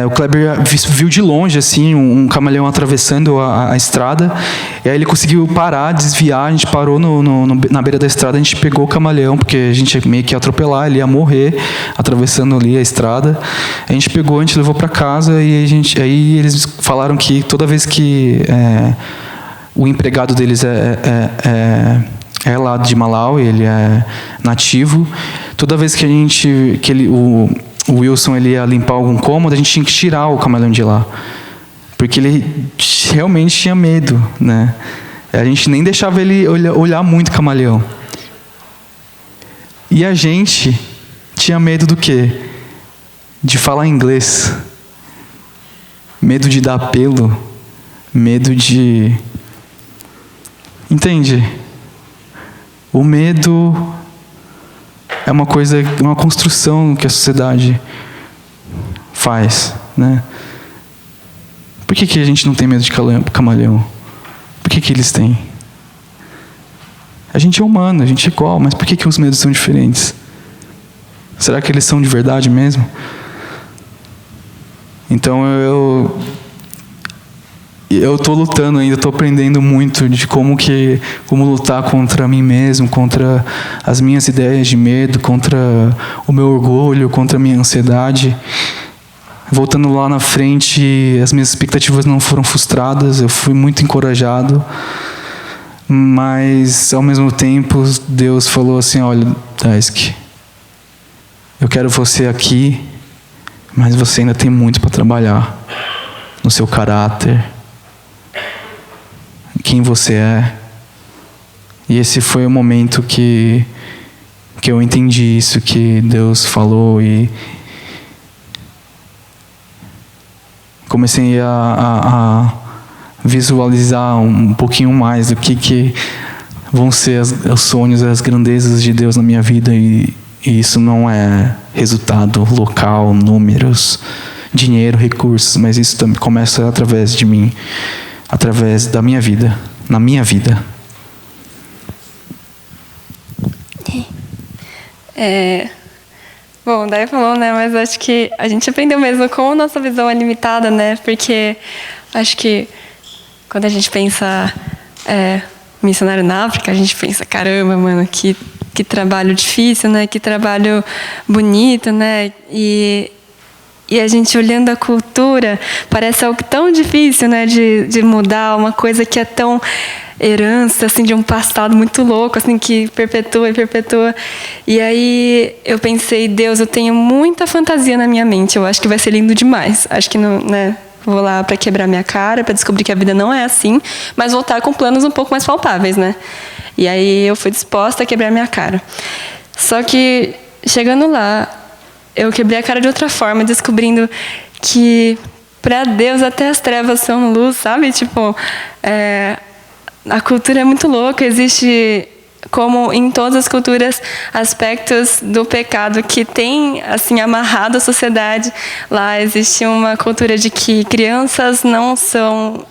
o Kleber viu de longe assim um camaleão atravessando a estrada, e aí ele conseguiu parar, desviar. A gente parou na beira da estrada, a gente pegou o camaleão, porque a gente ia meio que atropelar, ele ia morrer atravessando ali a estrada. A gente pegou, a gente levou para casa, e aí eles falaram que toda vez que o empregado deles é lá de Malau, ele é nativo, toda vez que o Wilson ele ia limpar algum cômodo, a gente tinha que tirar o camaleão de lá, porque ele realmente tinha medo, né? A gente nem deixava ele olhar muito camaleão. E a gente tinha medo do quê? De falar inglês, medo de dar apelo, medo de... Entende? O medo é uma coisa, uma construção que a sociedade faz, né? Por que a gente não tem medo de camaleão? Por que eles têm? A gente é humano, a gente é igual, mas por que os medos são diferentes? Será que eles são de verdade mesmo? Então eu estou lutando ainda, estou aprendendo muito de como lutar contra mim mesmo, contra as minhas ideias de medo, contra o meu orgulho, contra a minha ansiedade. Voltando lá na frente, as minhas expectativas não foram frustradas, eu fui muito encorajado, mas ao mesmo tempo Deus falou assim: olha, Daisuke, eu quero você aqui, mas você ainda tem muito para trabalhar no seu caráter, quem você é. E esse foi o momento que eu entendi isso que Deus falou, e comecei a visualizar um pouquinho mais do que vão ser os sonhos e as grandezas de Deus na minha vida, e isso não é resultado local, números, dinheiro, recursos, mas isso também começa através de mim, através da minha vida, na minha vida.
Bom, daí falou, né? Mas acho que a gente aprendeu mesmo como nossa visão é limitada, né? Porque acho que quando a gente pensa missionário na África, a gente pensa, caramba, mano, que trabalho difícil, né? Que trabalho bonito, né? E a gente olhando a cultura, parece algo tão difícil, né? De mudar, uma coisa que é tão herança, assim, de um passado muito louco, assim, que perpetua e perpetua. E aí eu pensei, Deus, eu tenho muita fantasia na minha mente, eu acho que vai ser lindo demais. Acho que não, né? Vou lá para quebrar minha cara, para descobrir que a vida não é assim, mas voltar com planos um pouco mais palpáveis, né? E aí eu fui disposta a quebrar minha cara. Só que, chegando lá, eu quebrei a cara de outra forma, descobrindo que, para Deus, até as trevas são luz, sabe? Tipo, a cultura é muito louca, existe, como em todas as culturas, aspectos do pecado que tem assim amarrado a sociedade. Lá existe uma cultura de que crianças não são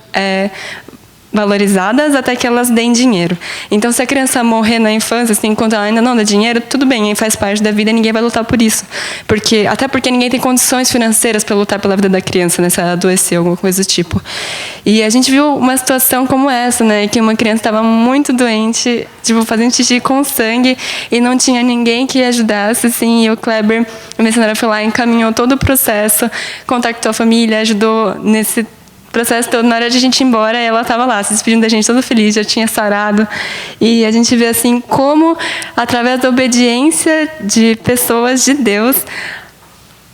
valorizadas até que elas deem dinheiro. Então, se a criança morrer na infância, assim, enquanto ela ainda não dá dinheiro, tudo bem, faz parte da vida e ninguém vai lutar por isso. Até porque ninguém tem condições financeiras para lutar pela vida da criança, né, se ela adoecer, alguma coisa do tipo. E a gente viu uma situação como essa, né, que uma criança estava muito doente, tipo, fazendo xixi com sangue, e não tinha ninguém que ajudasse, assim, e o Kleber, o missionário, foi lá, encaminhou todo o processo, contactou a família, ajudou nesse processo todo. Na hora de a gente ir embora, ela estava lá, se despedindo da gente, toda feliz, já tinha sarado. E a gente vê assim como, através da obediência de pessoas de Deus,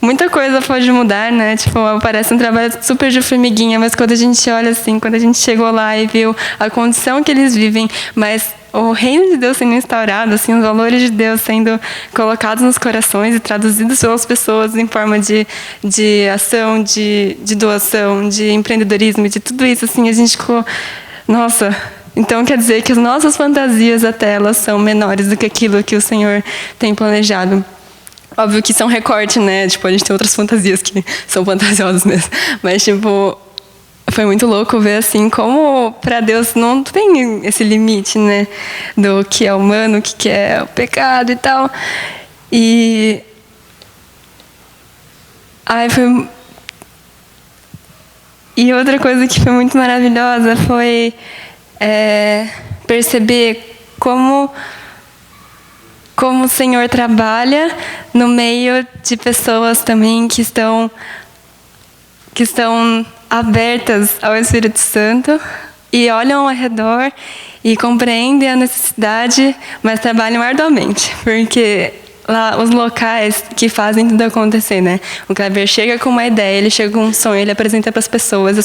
muita coisa pode mudar, né? Tipo, parece um trabalho super de formiguinha, mas quando a gente olha assim, quando a gente chegou lá e viu a condição que eles vivem, mas o reino de Deus sendo instaurado, assim, os valores de Deus sendo colocados nos corações e traduzidos pelas pessoas em forma de ação, de doação, de empreendedorismo, de tudo isso, assim, a gente ficou, nossa, então quer dizer que as nossas fantasias até elas são menores do que aquilo que o Senhor tem planejado. Óbvio que são recorte, né? Tipo, a gente tem outras fantasias que são fantasiosas mesmo. Mas, tipo, foi muito louco ver, assim, como para Deus não tem esse limite, né? Do que é humano, o que é o pecado e tal. E... E outra coisa que foi muito maravilhosa foi perceber como o Senhor trabalha no meio de pessoas também que estão abertas ao Espírito Santo e olham ao redor e compreendem a necessidade, mas trabalham arduamente, porque lá os locais que fazem tudo acontecer, né? O Kleber chega com uma ideia, ele chega com um sonho, ele apresenta para as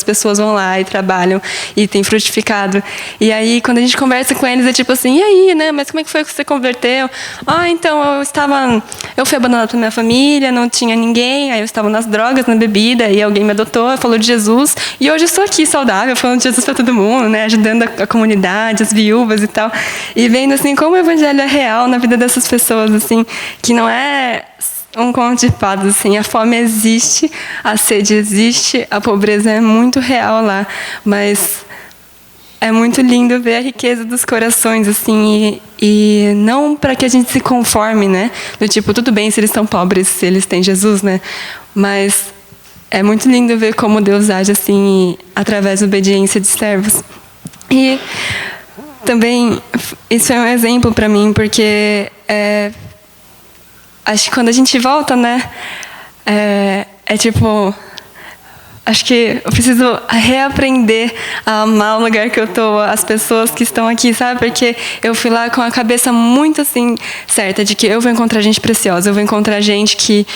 pessoas vão lá e trabalham e tem frutificado. E aí, quando a gente conversa com eles, é tipo assim, e aí, né? Mas como é que foi que você converteu? Então, eu fui abandonado pela minha família, não tinha ninguém, aí eu estava nas drogas, na bebida, e alguém me adotou, falou de Jesus, e hoje eu estou aqui saudável, falando de Jesus para todo mundo, né? Ajudando a comunidade, as viúvas e tal. E vendo, assim, como o evangelho é real na vida dessas pessoas, assim, que não é um conto de fadas, assim, a fome existe, a sede existe, a pobreza é muito real lá, mas é muito lindo ver a riqueza dos corações, assim, e não para que a gente se conforme, né, do tipo, tudo bem se eles estão pobres, se eles têm Jesus, né, mas é muito lindo ver como Deus age, assim, através da obediência de servos. E também, isso é um exemplo para mim, porque acho que quando a gente volta, né, tipo, acho que eu preciso reaprender a amar o lugar que eu tô, as pessoas que estão aqui, sabe? Porque eu fui lá com a cabeça muito, assim, certa de que eu vou encontrar gente preciosa, eu vou encontrar gente que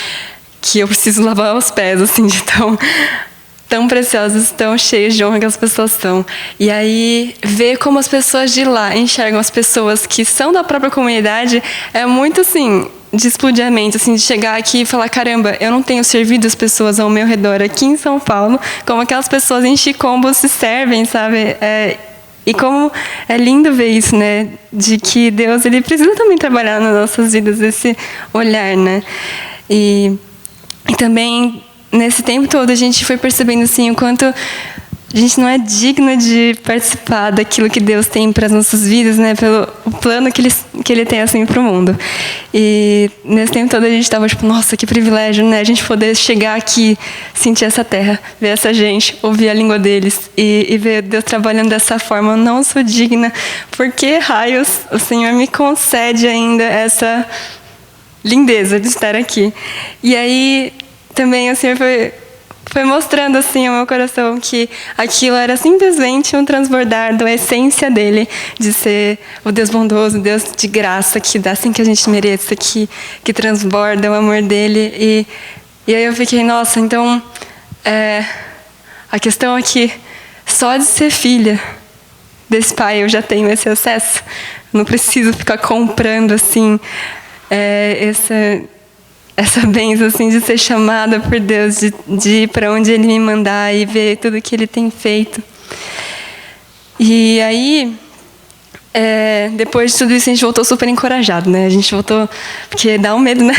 eu preciso lavar os pés, assim, de tão preciosas, tão cheias de honra que as pessoas são. E aí, ver como as pessoas de lá enxergam as pessoas que são da própria comunidade é muito, assim, de explodir a mente, assim, de chegar aqui e falar, caramba, eu não tenho servido as pessoas ao meu redor aqui em São Paulo, como aquelas pessoas em Chicombo se servem, sabe? E como é lindo ver isso, né? De que Deus, ele precisa também trabalhar nas nossas vidas, esse olhar, né? E também, nesse tempo todo, a gente foi percebendo, assim, o quanto a gente não é digno de participar daquilo que Deus tem para as nossas vidas, né? Pelo o plano que Ele tem assim para o mundo. E nesse tempo todo a gente estava tipo, nossa, que privilégio, né? A gente poder chegar aqui, sentir essa terra, ver essa gente, ouvir a língua deles e ver Deus trabalhando dessa forma. Eu não sou digna. Por que raios o Senhor me concede ainda essa lindeza de estar aqui? E aí também o Senhor foi mostrando assim ao meu coração que aquilo era simplesmente um transbordar da essência dele, de ser o Deus bondoso, o Deus de graça, que dá assim que a gente mereça, que transborda o amor dele. E aí eu fiquei, nossa, então a questão é que só de ser filha desse pai eu já tenho esse acesso. Não preciso ficar comprando assim essa bênção assim, de ser chamada por Deus, de ir para onde Ele me mandar e ver tudo que Ele tem feito. E aí, depois de tudo isso, a gente voltou super encorajado, né? A gente voltou, porque dá um medo, né?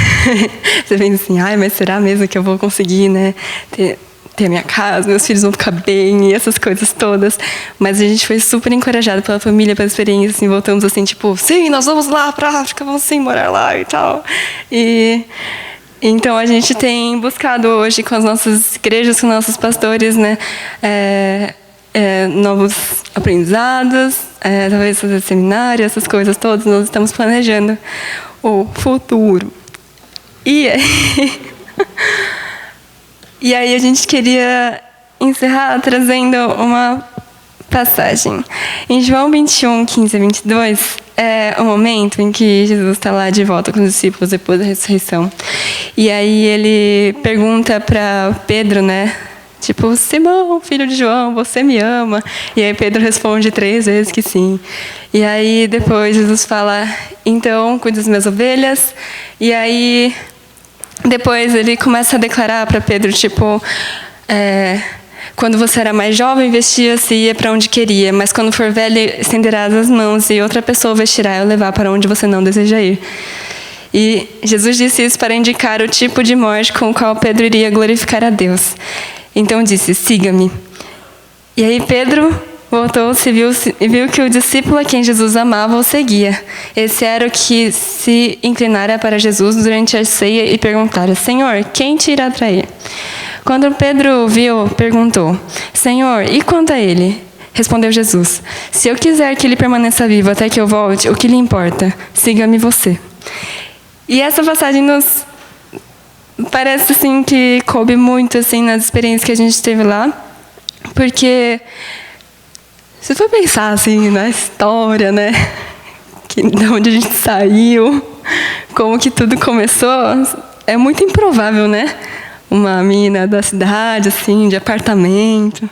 Você vem assim, ai, mas será mesmo que eu vou conseguir, né? Ter a minha casa, meus filhos vão ficar bem, e essas coisas todas. Mas a gente foi super encorajado pela família, pela experiência, assim, voltamos assim, tipo, sim, nós vamos lá para a África, vamos sim morar lá e tal. E então a gente tem buscado hoje com as nossas igrejas, com nossos pastores, né, novos aprendizados, talvez fazer seminário, essas coisas todas. Nós estamos planejando o futuro. E E aí a gente queria encerrar trazendo uma passagem. Em João 21, 15 a 22, é o momento em que Jesus está lá de volta com os discípulos depois da ressurreição. E aí ele pergunta para Pedro, né? Tipo, Simão, filho de João, você me ama? E aí Pedro responde 3 vezes que sim. E aí depois Jesus fala, então, cuida das minhas ovelhas. E aí depois ele começa a declarar para Pedro, tipo, quando você era mais jovem, vestia-se e ia para onde queria, mas quando for velho, estenderás as mãos e outra pessoa vestirá e o levar para onde você não deseja ir. E Jesus disse isso para indicar o tipo de morte com o qual Pedro iria glorificar a Deus. Então disse, siga-me. E aí Pedro voltou-se e viu que o discípulo a quem Jesus amava o seguia. Esse era o que se inclinara para Jesus durante a ceia e perguntara, Senhor, quem te irá trair? Quando Pedro o viu, perguntou, Senhor, e quanto a ele? Respondeu Jesus, se eu quiser que ele permaneça vivo até que eu volte, o que lhe importa? Siga-me você. E essa passagem nos parece assim que coube muito assim nas experiências que a gente teve lá, porque se for pensar assim na história, né, de onde a gente saiu, como que tudo começou, é muito improvável, né? Uma menina da cidade, assim, de apartamento,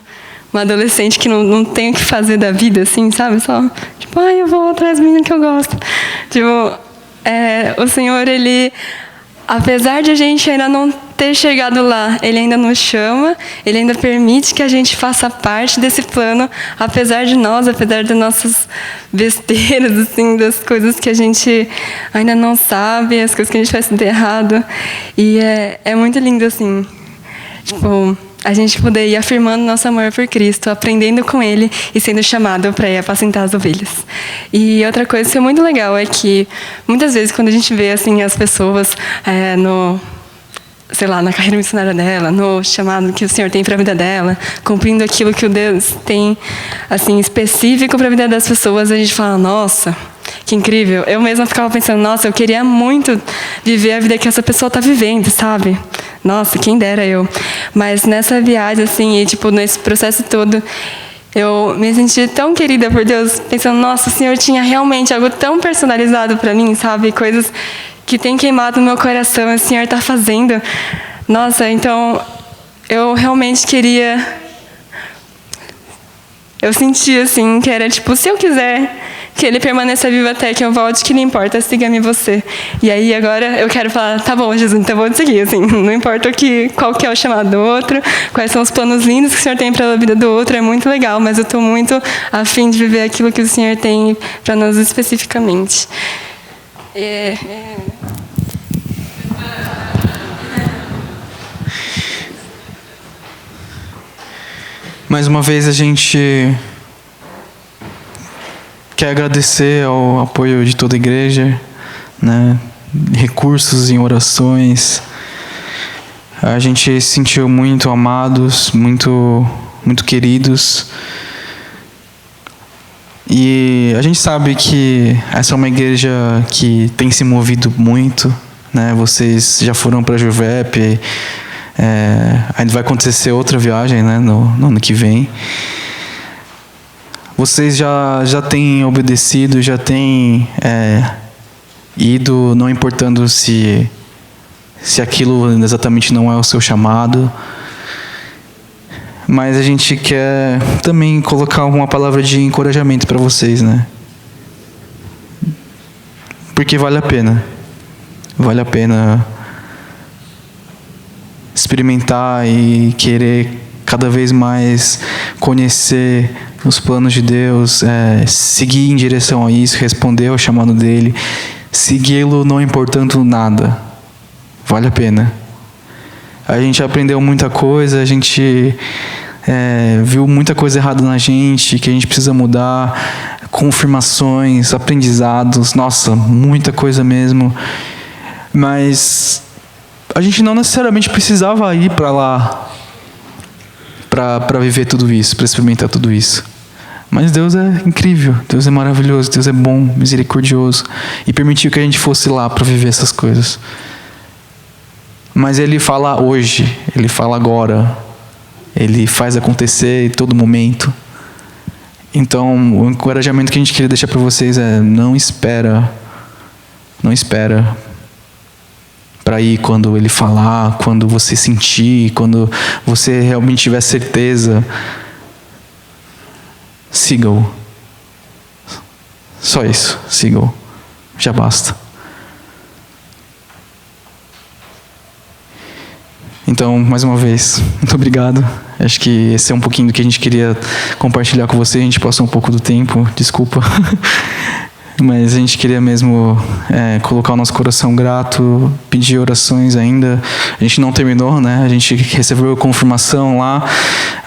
uma adolescente que não tem o que fazer da vida, assim, sabe? Só, tipo, eu vou atrás da menina que eu gosto. Tipo, o Senhor, Ele, apesar de a gente ainda não ter chegado lá, Ele ainda nos chama, Ele ainda permite que a gente faça parte desse plano, apesar de nós, apesar das nossas besteiras, assim, das coisas que a gente ainda não sabe, as coisas que a gente faz tudo errado. E é muito lindo, assim, tipo, a gente poder ir afirmando nosso amor por Cristo, aprendendo com Ele e sendo chamado para ir apacentar as ovelhas. E outra coisa que é muito legal é que, muitas vezes, quando a gente vê assim, as pessoas na carreira missionária dela, no chamado que o Senhor tem para a vida dela, cumprindo aquilo que o Deus tem assim, específico para a vida das pessoas, a gente fala, nossa, que incrível. Eu mesma ficava pensando, nossa, eu queria muito viver a vida que essa pessoa está vivendo, sabe? Nossa, quem dera eu. Mas nessa viagem, assim, e tipo, nesse processo todo, eu me senti tão querida por Deus, pensando, nossa, o Senhor tinha realmente algo tão personalizado para mim, sabe? Coisas que tem queimado no meu coração, o Senhor está fazendo. Nossa, então, eu realmente queria... Eu senti, assim, que era tipo, se eu quiser que Ele permaneça vivo até que eu volte, que não importa, siga-me você. E aí, agora, eu quero falar, tá bom, Jesus, então vou te seguir, assim, não importa qual que é o chamado do outro, quais são os planos lindos que o Senhor tem para a vida do outro, é muito legal, mas eu estou muito a fim de viver aquilo que o Senhor tem para nós especificamente.
Mais uma vez a gente quer agradecer ao apoio de toda a igreja, né? Recursos em orações. A gente se sentiu muito amados, muito queridos. E a gente sabe que essa é uma igreja que tem se movido muito, né? Vocês já foram para a Juvep, ainda vai acontecer outra viagem, né? No ano que vem. Vocês já têm obedecido, já têm ido, não importando se aquilo exatamente não é o seu chamado. Mas a gente quer também colocar uma palavra de encorajamento para vocês, né? Porque vale a pena. Vale a pena experimentar e querer cada vez mais conhecer os planos de Deus, seguir em direção a isso, responder ao chamado dele, segui-lo não importando nada. Vale a pena. A gente aprendeu muita coisa, a gente viu muita coisa errada na gente, que a gente precisa mudar, confirmações, aprendizados, nossa, muita coisa mesmo. Mas a gente não necessariamente precisava ir para lá para viver tudo isso, para experimentar tudo isso. Mas Deus é incrível, Deus é maravilhoso, Deus é bom, misericordioso, e permitiu que a gente fosse lá para viver essas coisas. Mas Ele fala hoje, Ele fala agora, Ele faz acontecer em todo momento. Então, o encorajamento que a gente queria deixar para vocês é: não espera para ir quando Ele falar, quando você sentir, quando você realmente tiver certeza. Siga-o. Só isso, siga-o. Já basta. Então, mais uma vez, muito obrigado. Acho que esse é um pouquinho do que a gente queria compartilhar com você. A gente passou um pouco do tempo, desculpa. Mas a gente queria mesmo colocar o nosso coração grato, pedir orações ainda. A gente não terminou, né? A gente recebeu a confirmação lá.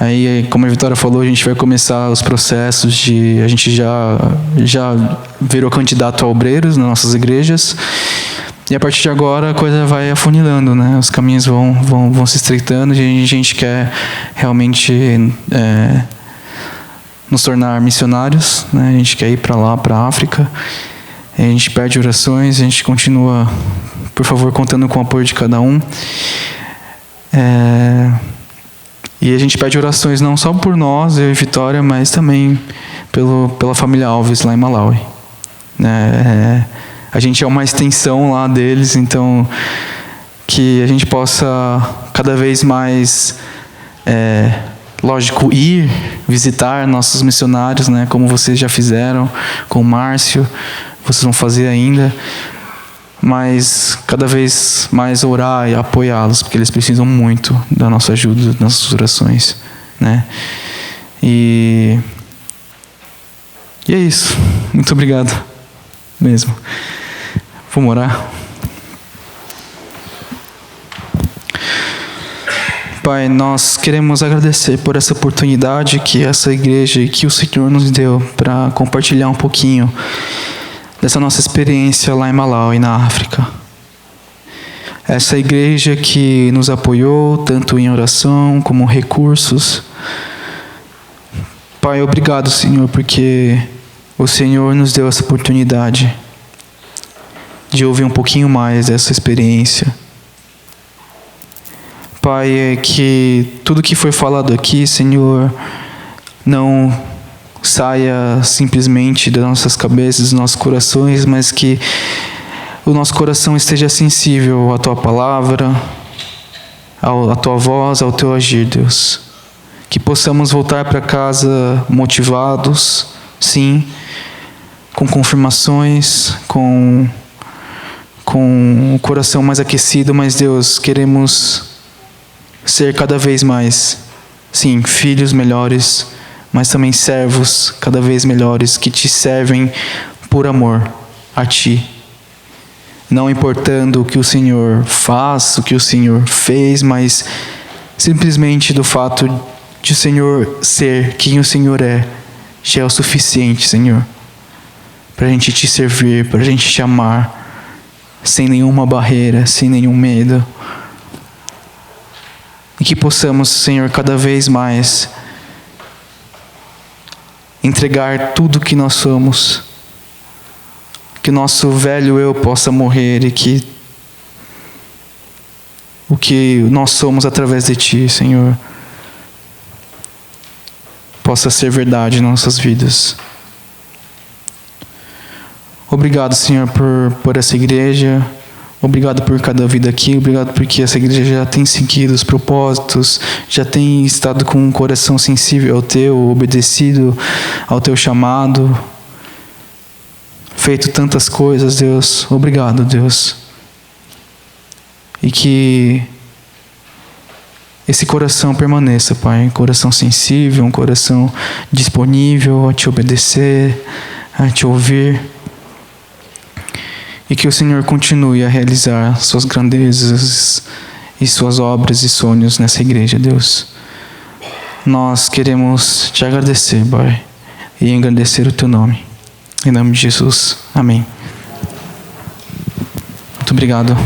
Aí, como a Vitória falou, a gente vai começar os processos de... A gente já virou candidato a obreiros nas nossas igrejas. E a partir de agora a coisa vai afunilando, né? Os caminhos vão se estreitando e a gente quer realmente nos tornar missionários, né? A gente quer ir para lá, para a África. A gente pede orações, a gente continua, por favor, contando com o apoio de cada um. E a gente pede orações não só por nós, eu e Vitória, mas também pela família Alves lá em Malawi. A gente é uma extensão lá deles, então que a gente possa cada vez mais, lógico, ir visitar nossos missionários, né, como vocês já fizeram com o Márcio, vocês vão fazer ainda, mas cada vez mais orar e apoiá-los, porque eles precisam muito da nossa ajuda, das nossas orações, né? E é isso. Muito obrigado mesmo. Vamos orar. Pai, nós queremos agradecer por essa oportunidade que essa igreja e que o Senhor nos deu para compartilhar um pouquinho dessa nossa experiência lá em Malawi, na África. Essa igreja que nos apoiou tanto em oração como recursos. Pai, obrigado, Senhor, porque o Senhor nos deu essa oportunidade de ouvir um pouquinho mais dessa experiência. Pai, que tudo que foi falado aqui, Senhor, não saia simplesmente das nossas cabeças, dos nossos corações, mas que o nosso coração esteja sensível à Tua palavra, à Tua voz, ao Teu agir, Deus. Que possamos voltar para casa motivados, sim, com confirmações, com o coração mais aquecido, mas Deus, queremos ser cada vez mais, sim, filhos melhores, mas também servos cada vez melhores, que Te servem por amor a Ti. Não importando o que o Senhor faz, o que o Senhor fez, mas simplesmente do fato de o Senhor ser quem o Senhor é, já é o suficiente, Senhor, para a gente te servir, para a gente te amar, sem nenhuma barreira, sem nenhum medo. E que possamos, Senhor, cada vez mais entregar tudo que nós somos, que o nosso velho eu possa morrer e que o que nós somos através de Ti, Senhor, possa ser verdade nas nossas vidas. Obrigado, Senhor, por essa igreja. Obrigado por cada vida aqui. Obrigado porque essa igreja já tem seguido os propósitos, já tem estado com um coração sensível ao Teu, obedecido ao Teu chamado, feito tantas coisas, Deus. Obrigado, Deus. E que esse coração permaneça, Pai, um coração sensível, um coração disponível a Te obedecer, a Te ouvir. E que o Senhor continue a realizar suas grandezas e suas obras e sonhos nessa igreja, Deus. Nós queremos Te agradecer, Pai, e engrandecer o Teu nome. Em nome de Jesus. Amém. Muito obrigado.